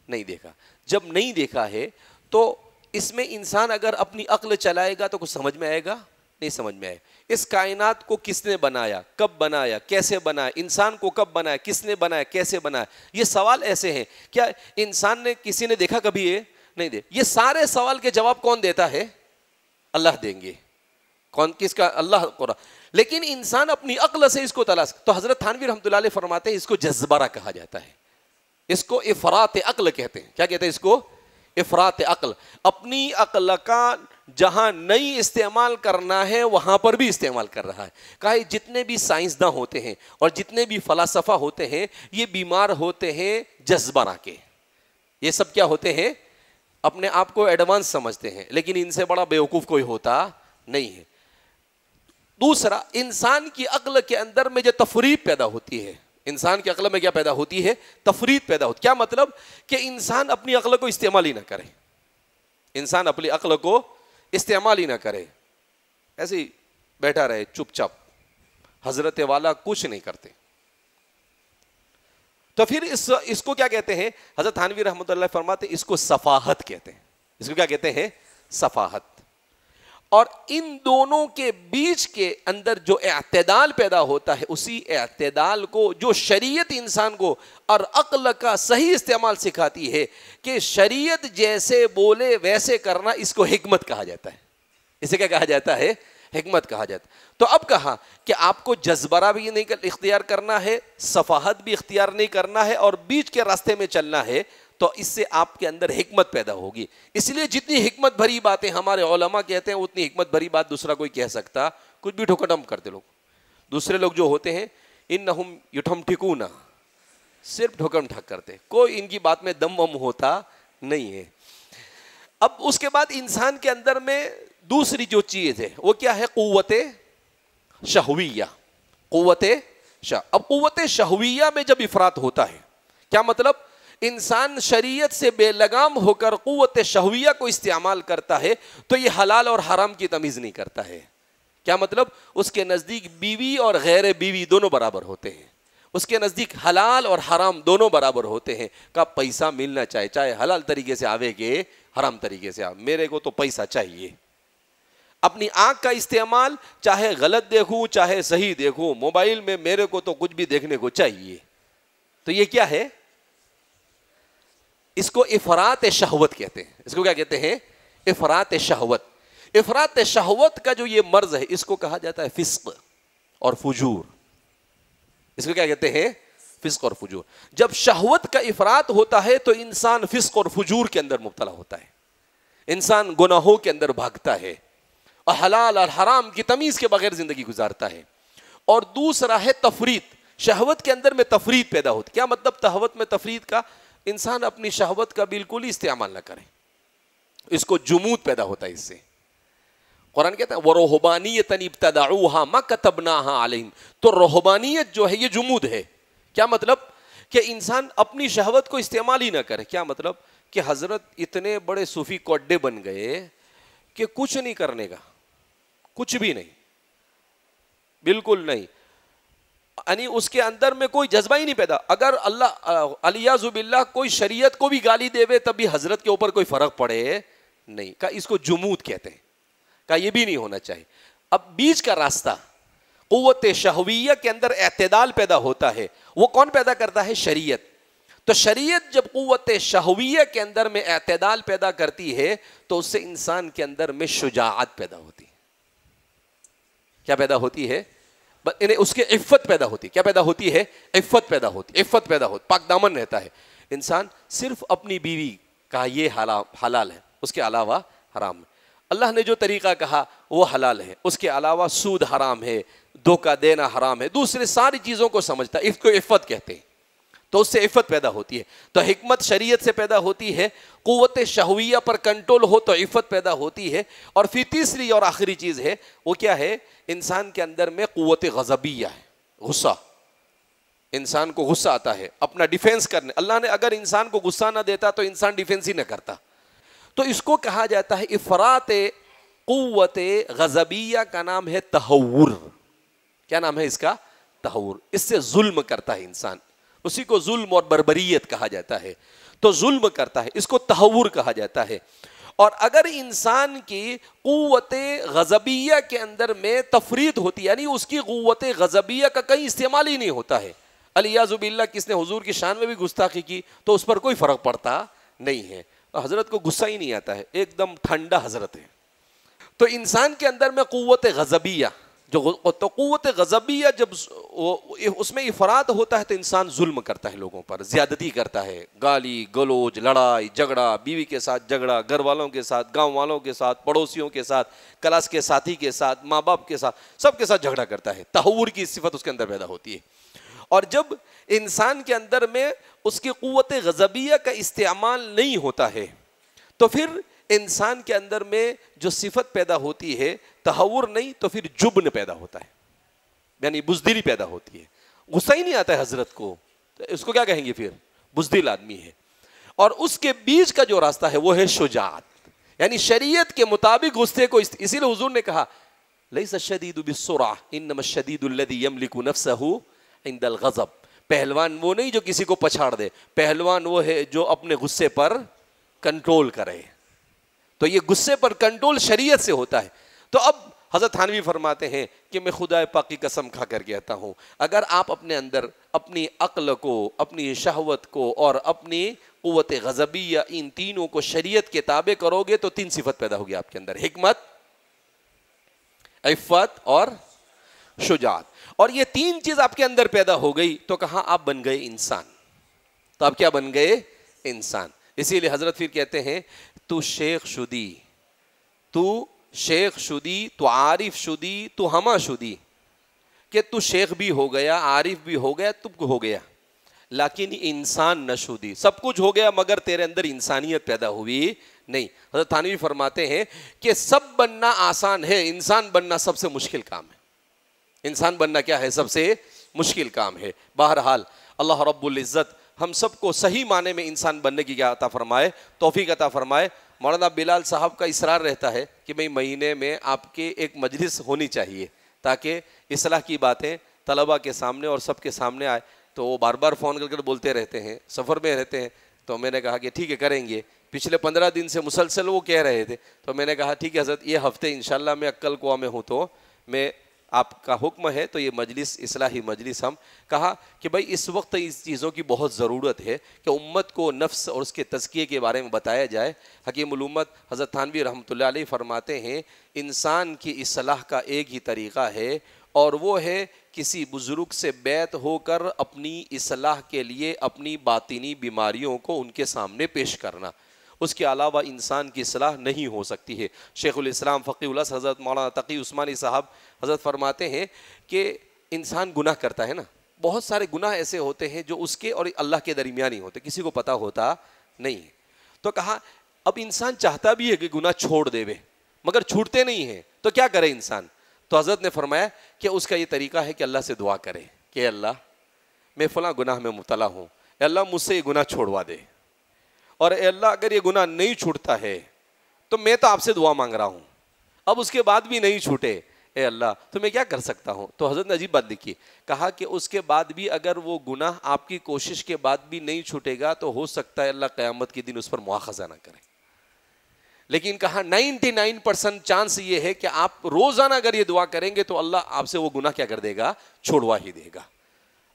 نہیں دیکھا. جب نہیں دیکھا ہے تو اس میں انسان اگر اپنی عقل چلائے گا تو کچھ سمجھ میں آئے گا؟ نہیں سمجھ میں آئے. اس کائنات کو کس نے بنایا, کب بنایا, کیسے بنایا, انسان کو کب بنایا, کس نے بنایا, کیسے بنایا, یہ سوال ایسے ہیں. کیا انسان نے کسی نے دیکھا کبھی؟ یہ نہیں دے. یہ سارے سوال کے جواب کون دیتا ہے؟ اللہ دیں گے. کون؟ کس کا؟ اللہ کو. لیکن انسان اپنی عقل سے اس کو تلاش. تو حضرت تھانوی رحمۃ اللہ علیہ فرماتے ہیں اس کو جذبرہ کہا جاتا ہے, اس کو افراط عقل کہتے ہیں. کیا کہتے ہیں اس کو؟ افراط عقل. اپنی عقل کا جہاں نہیں استعمال کرنا ہے وہاں پر بھی استعمال کر رہا ہے. کہا جتنے بھی سائنسداں ہوتے ہیں اور جتنے بھی فلاسفہ ہوتے ہیں یہ بیمار ہوتے ہیں جذبرہ کے. یہ سب کیا ہوتے ہیں؟ اپنے آپ کو ایڈوانس سمجھتے ہیں, لیکن ان سے بڑا بیوقوف کوئی ہوتا نہیں ہے. دوسرا, انسان کی عقل کے اندر میں جو تفریق پیدا ہوتی ہے, انسان کی عقل میں کیا پیدا ہوتی ہے؟ تفریق پیدا ہوتی. کیا مطلب؟ کہ انسان اپنی عقل کو استعمال ہی نہ کرے. انسان اپنی عقل کو استعمال ہی نہ کرے, ایسے ہی بیٹھا رہے چپ چاپ, حضرت والا کچھ نہیں کرتے. تو پھر اس کو کیا کہتے ہیں؟ حضرت تھانوی رحمۃ اللہ فرماتے ہیں اس کو سفاہت کہتے ہیں. اس کو کیا کہتے ہیں؟ سفاہت. اور ان دونوں کے بیچ کے اندر جو اعتدال پیدا ہوتا ہے, اسی اعتدال کو جو شریعت انسان کو اور عقل کا صحیح استعمال سکھاتی ہے کہ شریعت جیسے بولے ویسے کرنا, اس کو حکمت کہا جاتا ہے. اسے کیا کہا جاتا ہے؟ حکمت کہا جاتا ہے. تو اب کہا کہ آپ کو جذبرہ بھی نہیں اختیار کرنا ہے, صفاحت بھی اختیار نہیں کرنا ہے, اور بیچ کے راستے میں چلنا ہے, تو اس سے آپ کے اندر حکمت پیدا ہوگی. اس لیے جتنی حکمت بھری باتیں ہمارے علماء کہتے ہیں اتنی حکمت بھری بات دوسرا کوئی کہہ سکتا کچھ بھی ٹھوکٹم کرتے لوگ. دوسرے لوگ جو ہوتے ہیں انہم یٹھمٹھکونا, صرف ٹھوکم ٹھک کرتے, کوئی ان کی بات میں دم وم ہوتا نہیں ہے. اب اس کے بعد انسان کے اندر میں دوسری جو چیز ہے وہ کیا ہے؟ قوت شہویہ، قوت اب قوت شہویہ میں جب افراط ہوتا ہے، کیا مطلب؟ انسان شریعت سے بے لگام ہو کر قوت شہویہ کو استعمال کرتا ہے تو یہ حلال اور حرام کی تمیز نہیں کرتا ہے. کیا مطلب؟ اس کے نزدیک بیوی اور غیر بیوی دونوں برابر ہوتے ہیں، اس کے نزدیک حلال اور حرام دونوں برابر ہوتے ہیں. کا پیسہ ملنا چاہے حلال طریقے سے آوے کہ حرام طریقے سے آوے، میرے کو تو پیسہ چاہیے. اپنی آنکھ کا استعمال چاہے غلط دیکھوں چاہے صحیح دیکھوں، موبائل میں میرے کو تو کچھ بھی دیکھنے کو چاہیے. تو یہ کیا ہے؟ اس کو افراط شہوت کہتے ہیں. اس کو کیا کہتے ہیں؟ افراط شہوت. افراط شہوت کا جو یہ مرض ہے اس کو کہا جاتا ہے فسق اور فجور. اس کو کیا کہتے ہیں؟ فسق اور فجور. جب شہوت کا افراط ہوتا ہے تو انسان فسق اور فجور کے اندر مبتلا ہوتا ہے، انسان گناہوں کے اندر بھاگتا ہے اور حلال اور حرام کی تمیز کے بغیر زندگی گزارتا ہے. اور دوسرا ہے تفریط. شہوت کے اندر میں تفریط پیدا ہوتی. کیا مطلب شہوت میں تفریط کا؟ انسان اپنی شہوت کا بالکل ہی استعمال نہ کرے، اس کو جمود پیدا ہوتا ہے اس سے. قرآن کہتا ہے وَرُهْبَانِيَّةً ابْتَدَعُوهَا مَا كَتَبْنَاهَا عَلَيْهِمْ. تو رہبانیت جو ہے یہ جمود ہے. کیا مطلب؟ کہ انسان اپنی شہوت کو استعمال ہی نہ کرے. کیا مطلب؟ کہ حضرت اتنے بڑے صوفی کوڈے بن گئے کہ کچھ نہیں کرنے کا، کچھ بھی نہیں، بالکل نہیں، یعنی اس کے اندر میں کوئی جذبہ ہی نہیں پیدا. اگر اللہ علیاذ باللہ کوئی شریعت کو بھی گالی دے تب بھی حضرت کے اوپر کوئی فرق پڑے نہیں. کہ اس کو جمود کہتے ہیں. کہ یہ بھی نہیں ہونا چاہیے. اب بیچ کا راستہ قوت شہویہ کے اندر اعتدال پیدا ہوتا ہے. وہ کون پیدا کرتا ہے؟ شریعت. تو شریعت جب قوت شہویہ کے اندر میں اعتدال پیدا کرتی ہے تو اس سے انسان کے اندر میں شجاعت پیدا ہوتی ہے. کیا پیدا ہوتی ہے؟ اس کے عفت پیدا ہوتی ہے. کیا پیدا ہوتی ہے؟ عفت پیدا ہوتی. عفت پیدا ہوتی، پاک دامن رہتا ہے انسان. صرف اپنی بیوی کا یہ حلال ہے، اس کے علاوہ حرام ہے. اللہ نے جو طریقہ کہا وہ حلال ہے، اس کے علاوہ سود حرام ہے، دھوکہ دینا حرام ہے، دوسرے ساری چیزوں کو سمجھتا ہے. اس کو عفت کہتے ہیں. تو اس سے عفت پیدا ہوتی ہے. تو حکمت شریعت سے پیدا ہوتی ہے. قوت شہویہ پر کنٹرول ہو تو عفت پیدا ہوتی ہے. اور پھر تیسری اور آخری چیز ہے وہ کیا ہے؟ انسان کے اندر میں قوت غضبیہ ہے، غصہ. انسان کو غصہ آتا ہے اپنا ڈیفینس کرنے. اللہ نے اگر انسان کو غصہ نہ دیتا تو انسان ڈیفینس ہی نہ کرتا. تو اس کو کہا جاتا ہے افراط قوت غضبیہ کا نام ہے تہور. کیا نام ہے اس کا؟ تہور. اس سے ظلم کرتا ہے انسان، اسی کو ظلم اور بربریت کہا جاتا ہے. تو ظلم کرتا ہے، اس کو تہور کہا جاتا ہے. اور اگر انسان کی قوت غضبیہ کے اندر میں تفریط ہوتی، یعنی اس کی قوت غضبیہ کا کہیں استعمال ہی نہیں ہوتا ہے، علیاذ باللہ کس نے حضور کی شان میں بھی گستاخی کی تو اس پر کوئی فرق پڑتا نہیں ہے. حضرت کو غصہ ہی نہیں آتا ہے، ایک دم ٹھنڈا حضرت ہے. تو انسان کے اندر میں قوت غضبیہ تو قوت غضبیہ جب اس میں افراط ہوتا ہے تو انسان ظلم کرتا ہے، لوگوں پر زیادتی کرتا ہے، گالی گلوچ، لڑائی جھگڑا، بیوی کے ساتھ جھگڑا، گھر والوں کے ساتھ، گاؤں والوں کے ساتھ، پڑوسیوں کے ساتھ، کلاس کے ساتھی کے ساتھ، ماں باپ کے ساتھ، سب کے ساتھ جھگڑا کرتا ہے. تہور کی صفت اس کے اندر پیدا ہوتی ہے. اور جب انسان کے اندر میں اس کی قوت غضبیہ کا استعمال نہیں ہوتا ہے تو پھر انسان کے اندر میں جو صفت پیدا ہوتی ہے تہور نہیں تو پھر جبن پیدا ہوتا ہے، یعنی بزدلی پیدا ہوتی ہے. غصہ ہی نہیں آتا ہے حضرت کو، تو اس کو کیا کہیں گے؟ پھر بزدل آدمی ہے. اور اس کے بیچ کا جو راستہ ہے وہ ہے شجاعت، یعنی شریعت کے مطابق غصے کو. اسی لیے حضور نے کہا لیس الشدید بالسرعہ انما الشدید الذی یملک نفسہ عند الغضب. پہلوان وہ نہیں جو کسی کو پچھاڑ دے، پہلوان وہ ہے جو اپنے غصے پر کنٹرول کرے. تو یہ غصے پر کنٹرول شریعت سے ہوتا ہے. تو اب حضرت تھانوی فرماتے ہیں کہ میں خدا پاک کی قسم کھا کر کہتا ہوں، اگر آپ اپنے اندر اپنی عقل کو، اپنی شہوت کو اور اپنی قوت غضبیہ ان تینوں کو شریعت کے تابع کرو گے تو تین صفت پیدا ہوگی آپ کے اندر: حکمت، عفت اور شجاعت. اور یہ تین چیز آپ کے اندر پیدا ہو گئی تو کہاں آپ بن گئے انسان. تو آپ کیا بن گئے؟ انسان. اسی لیے حضرت پھر کہتے ہیں تو شیخ شدی، تو شیخ شدی، تو عارف شدی، تو ہما شدی. کہ تو شیخ بھی ہو گیا، عارف بھی ہو گیا، تم ہو گیا، لیکن انسان نہ شدی. سب کچھ ہو گیا مگر تیرے اندر انسانیت پیدا ہوئی نہیں. حضرت تھانوی فرماتے ہیں کہ سب بننا آسان ہے، انسان بننا سب سے مشکل کام ہے. انسان بننا کیا ہے؟ سب سے مشکل کام ہے۔ بہرحال اللہ رب العزت ہم سب کو صحیح معنی میں انسان بننے کی کیا عطا فرمائے، توفیق عطا فرمائے۔ مولانا بلال صاحب کا اصرار رہتا ہے کہ بھئی مہینے میں آپ کے ایک مجلس ہونی چاہیے تاکہ اصلاح کی باتیں طلبہ کے سامنے اور سب کے سامنے آئے۔ تو وہ بار بار فون کر بولتے رہتے ہیں، سفر میں رہتے ہیں، تو میں نے کہا کہ ٹھیک ہے کریں گے۔ پچھلے 15 دن سے مسلسل وہ کہہ رہے تھے، تو میں نے کہا ٹھیک ہے حضرت یہ ہفتے انشاءاللہ میں عقل کو میں ہوں تو میں آپ کا حکم ہے تو یہ مجلس اصلاحی مجلس ہم کہا کہ بھائی اس وقت اس چیزوں کی بہت ضرورت ہے کہ امت کو نفس اور اس کے تزکیے کے بارے میں بتایا جائے۔ حکیم الامت حضرت تھانوی رحمۃ اللہ علیہ فرماتے ہیں انسان کی اصلاح کا ایک ہی طریقہ ہے اور وہ ہے کسی بزرگ سے بیعت ہو کر اپنی اصلاح کے لیے اپنی باطنی بیماریوں کو ان کے سامنے پیش کرنا۔ اس کے علاوہ انسان کی اصلاح نہیں ہو سکتی ہے۔ شیخ الاسلام فقیہ اللہ حضرت مولانا تقی عثمانی صاحب حضرت فرماتے ہیں کہ انسان گناہ کرتا ہے نا، بہت سارے گناہ ایسے ہوتے ہیں جو اس کے اور اللہ کے درمیان ہی ہوتے، کسی کو پتہ ہوتا نہیں ہے۔ تو کہا اب انسان چاہتا بھی ہے کہ گناہ چھوڑ دے مگر چھوٹتے نہیں ہیں، تو کیا کرے انسان؟ تو حضرت نے فرمایا کہ اس کا یہ طریقہ ہے کہ اللہ سے دعا کرے کہ اللہ میں فلاں گناہ میں مبتلا ہوں، اے اللہ مجھ سے یہ گناہ چھوڑوا دے، اور اے اللہ اگر یہ گناہ نہیں چھوٹتا ہے تو میں تو آپ سے دعا مانگ رہا ہوں، اب اس کے بعد بھی نہیں چھوٹے اے اللہ تو میں کیا کر سکتا ہوں؟ تو حضرت نے عجیب بات لکھی، کہا کہ اس کے بعد بھی اگر وہ گناہ آپ کی کوشش کے بعد بھی نہیں چھوٹے گا تو ہو سکتا ہے اللہ قیامت کے دن اس پر مواخذہ نہ کرے، لیکن کہا 99% چانس یہ ہے کہ آپ روزانہ اگر یہ دعا کریں گے تو اللہ آپ سے وہ گناہ کیا کر دے گا؟ چھوڑوا ہی دے گا۔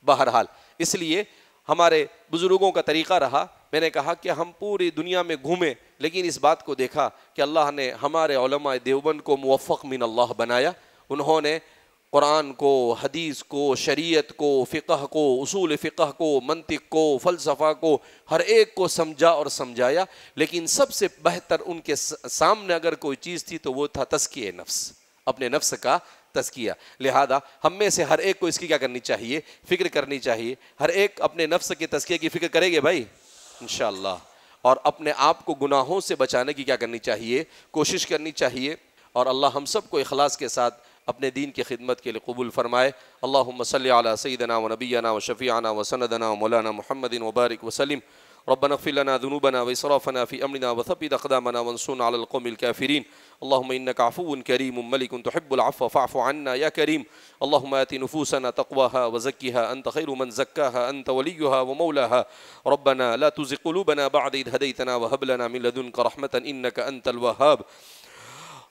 بہرحال اس لیے ہمارے بزرگوں کا طریقہ رہا، میں نے کہا کہ ہم پوری دنیا میں گھومیں لیکن اس بات کو دیکھا کہ اللہ نے ہمارے علماء دیوبند کو موفق من اللہ بنایا، انہوں نے قرآن کو، حدیث کو، شریعت کو، فقہ کو، اصول فقہ کو، منطق کو، فلسفہ کو، ہر ایک کو سمجھا اور سمجھایا، لیکن سب سے بہتر ان کے سامنے اگر کوئی چیز تھی تو وہ تھا تزکیہ نفس، اپنے نفس کا تزکیہ۔ لہذا ہم میں سے ہر ایک کو اس کی کیا کرنی چاہیے؟ فکر کرنی چاہیے۔ ہر ایک اپنے نفس کے تزکیے کی فکر کرے گے بھائی انشاءاللہ، اور اپنے آپ کو گناہوں سے بچانے کی کیا کرنی چاہیے؟ کوشش کرنی چاہیے، اور اللہ ہم سب کو اخلاص کے ساتھ اپنے دین کی خدمت کے لیے قبول فرمائے۔ اللہم صلی علی سیدنا و نبینا و شفیعنا و سندنا و مولانا محمد وبارک وسلم۔ ربنا اغفر لنا ذنوبنا وإسرافنا في أمرنا وثبت أقدامنا وانصرنا على القوم الكافرين اللهم إنك عفو كريم ملك تحب العفو فاعف عنا يا كريم اللهم آت نفوسنا تقواها وزكها أنت خير من زكاها أنت وليها ومولاها ربنا لا تزغ قلوبنا بعد إذ هديتنا وهب لنا من لدنك رحمة إنك أنت الوهاب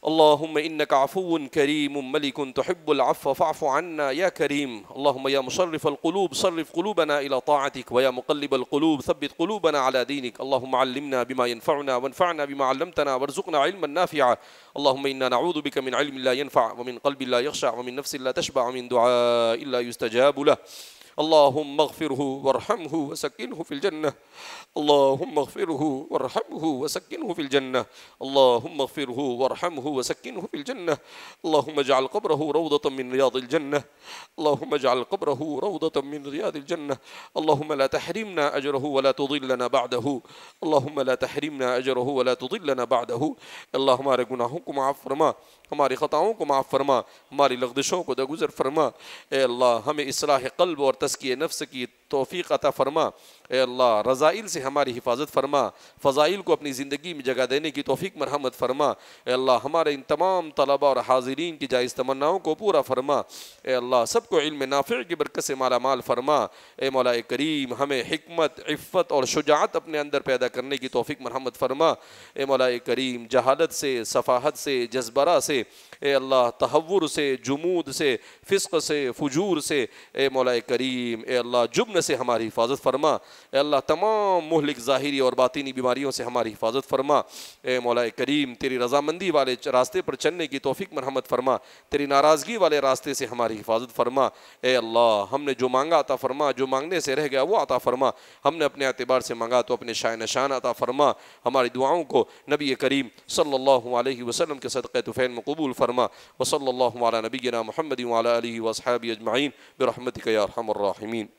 اللهم إنك عفو كريم ملك تحب العفو فاعف عنا يا كريم اللهم يا مصرف القلوب صرف قلوبنا إلى طاعتك ويا مقلب القلوب ثبت قلوبنا على دينك اللهم علمنا بما ينفعنا وانفعنا بما علمتنا وارزقنا علما نافعا اللهم إنا نعوذ بك من علم لا ينفع ومن قلب لا يخشع ومن نفس لا تشبع ومن دعاء لا يستجاب له اللهم اغفره وارحمه وسكنه في الجنة اللهم اغفره وارحمه وسكنه في الجنة اللهم اغفره وارحمه وسكنه في الجنة اللهم اجعل قبره روضة من رياض الجنة اللهم اجعل قبره روضة من رياض الجنة اللهم لا تحرمنا أجره ولا تضلنا بعده اللهم لا تحرمنا أجره ولا تضلنا بعده اللہ ہمارے گناہوں کو معاف فرما، ہماری خطاؤں کو معاف فرما، ہماری لغزشوں کو درگزر فرما، اے اللہ ہمیں اصلاح قلب اور تزکیہ نفس کی توفیق عطا فرما، اے اللہ رذائل سے ہماری حفاظت فرما، فضائل کو اپنی زندگی میں جگہ دینے کی توفیق مرحمت فرما، اے اللہ ہمارے ان تمام طلباء اور حاضرین کی جائز تمناؤں کو پورا فرما، اے اللہ سب کو علم نافع کی برکت سے مالا مال فرما، اے مولا کریم ہمیں حکمت، عفت اور شجاعت اپنے اندر پیدا کرنے کی توفیق مرحمت فرما، اے مولا کریم جہالت سے، سفاہت سے، جذبرہ سے، اے اللہ تہور سے، جمود سے، فسق سے، فجور سے، اے مولا کریم اے اللہ جبن سے ہماری حفاظت فرما، اے اللہ تمام مہلک ظاہری اور باطنی بیماریوں سے ہماری حفاظت فرما، اے مولا کریم تیری رضامندی والے راستے پر چلنے کی توفیق مرحمت فرما، تیری ناراضگی والے راستے سے ہماری حفاظت فرما، اے اللہ ہم نے جو مانگا عطا فرما، جو مانگنے سے رہ گیا وہ عطا فرما، ہم نے اپنے اعتبار سے مانگا تو اپنے شائن نشان عطا فرما، ہماری دعاؤں کو نبی کریم صلی اللہ علیہ وسلم کے صدقہ طفیل میں قبول فرما، وصلی اللہ علی نبینا محمد وعلی آلہ واصحابہ اجمعین برحمتک یا ارحم الراحمین۔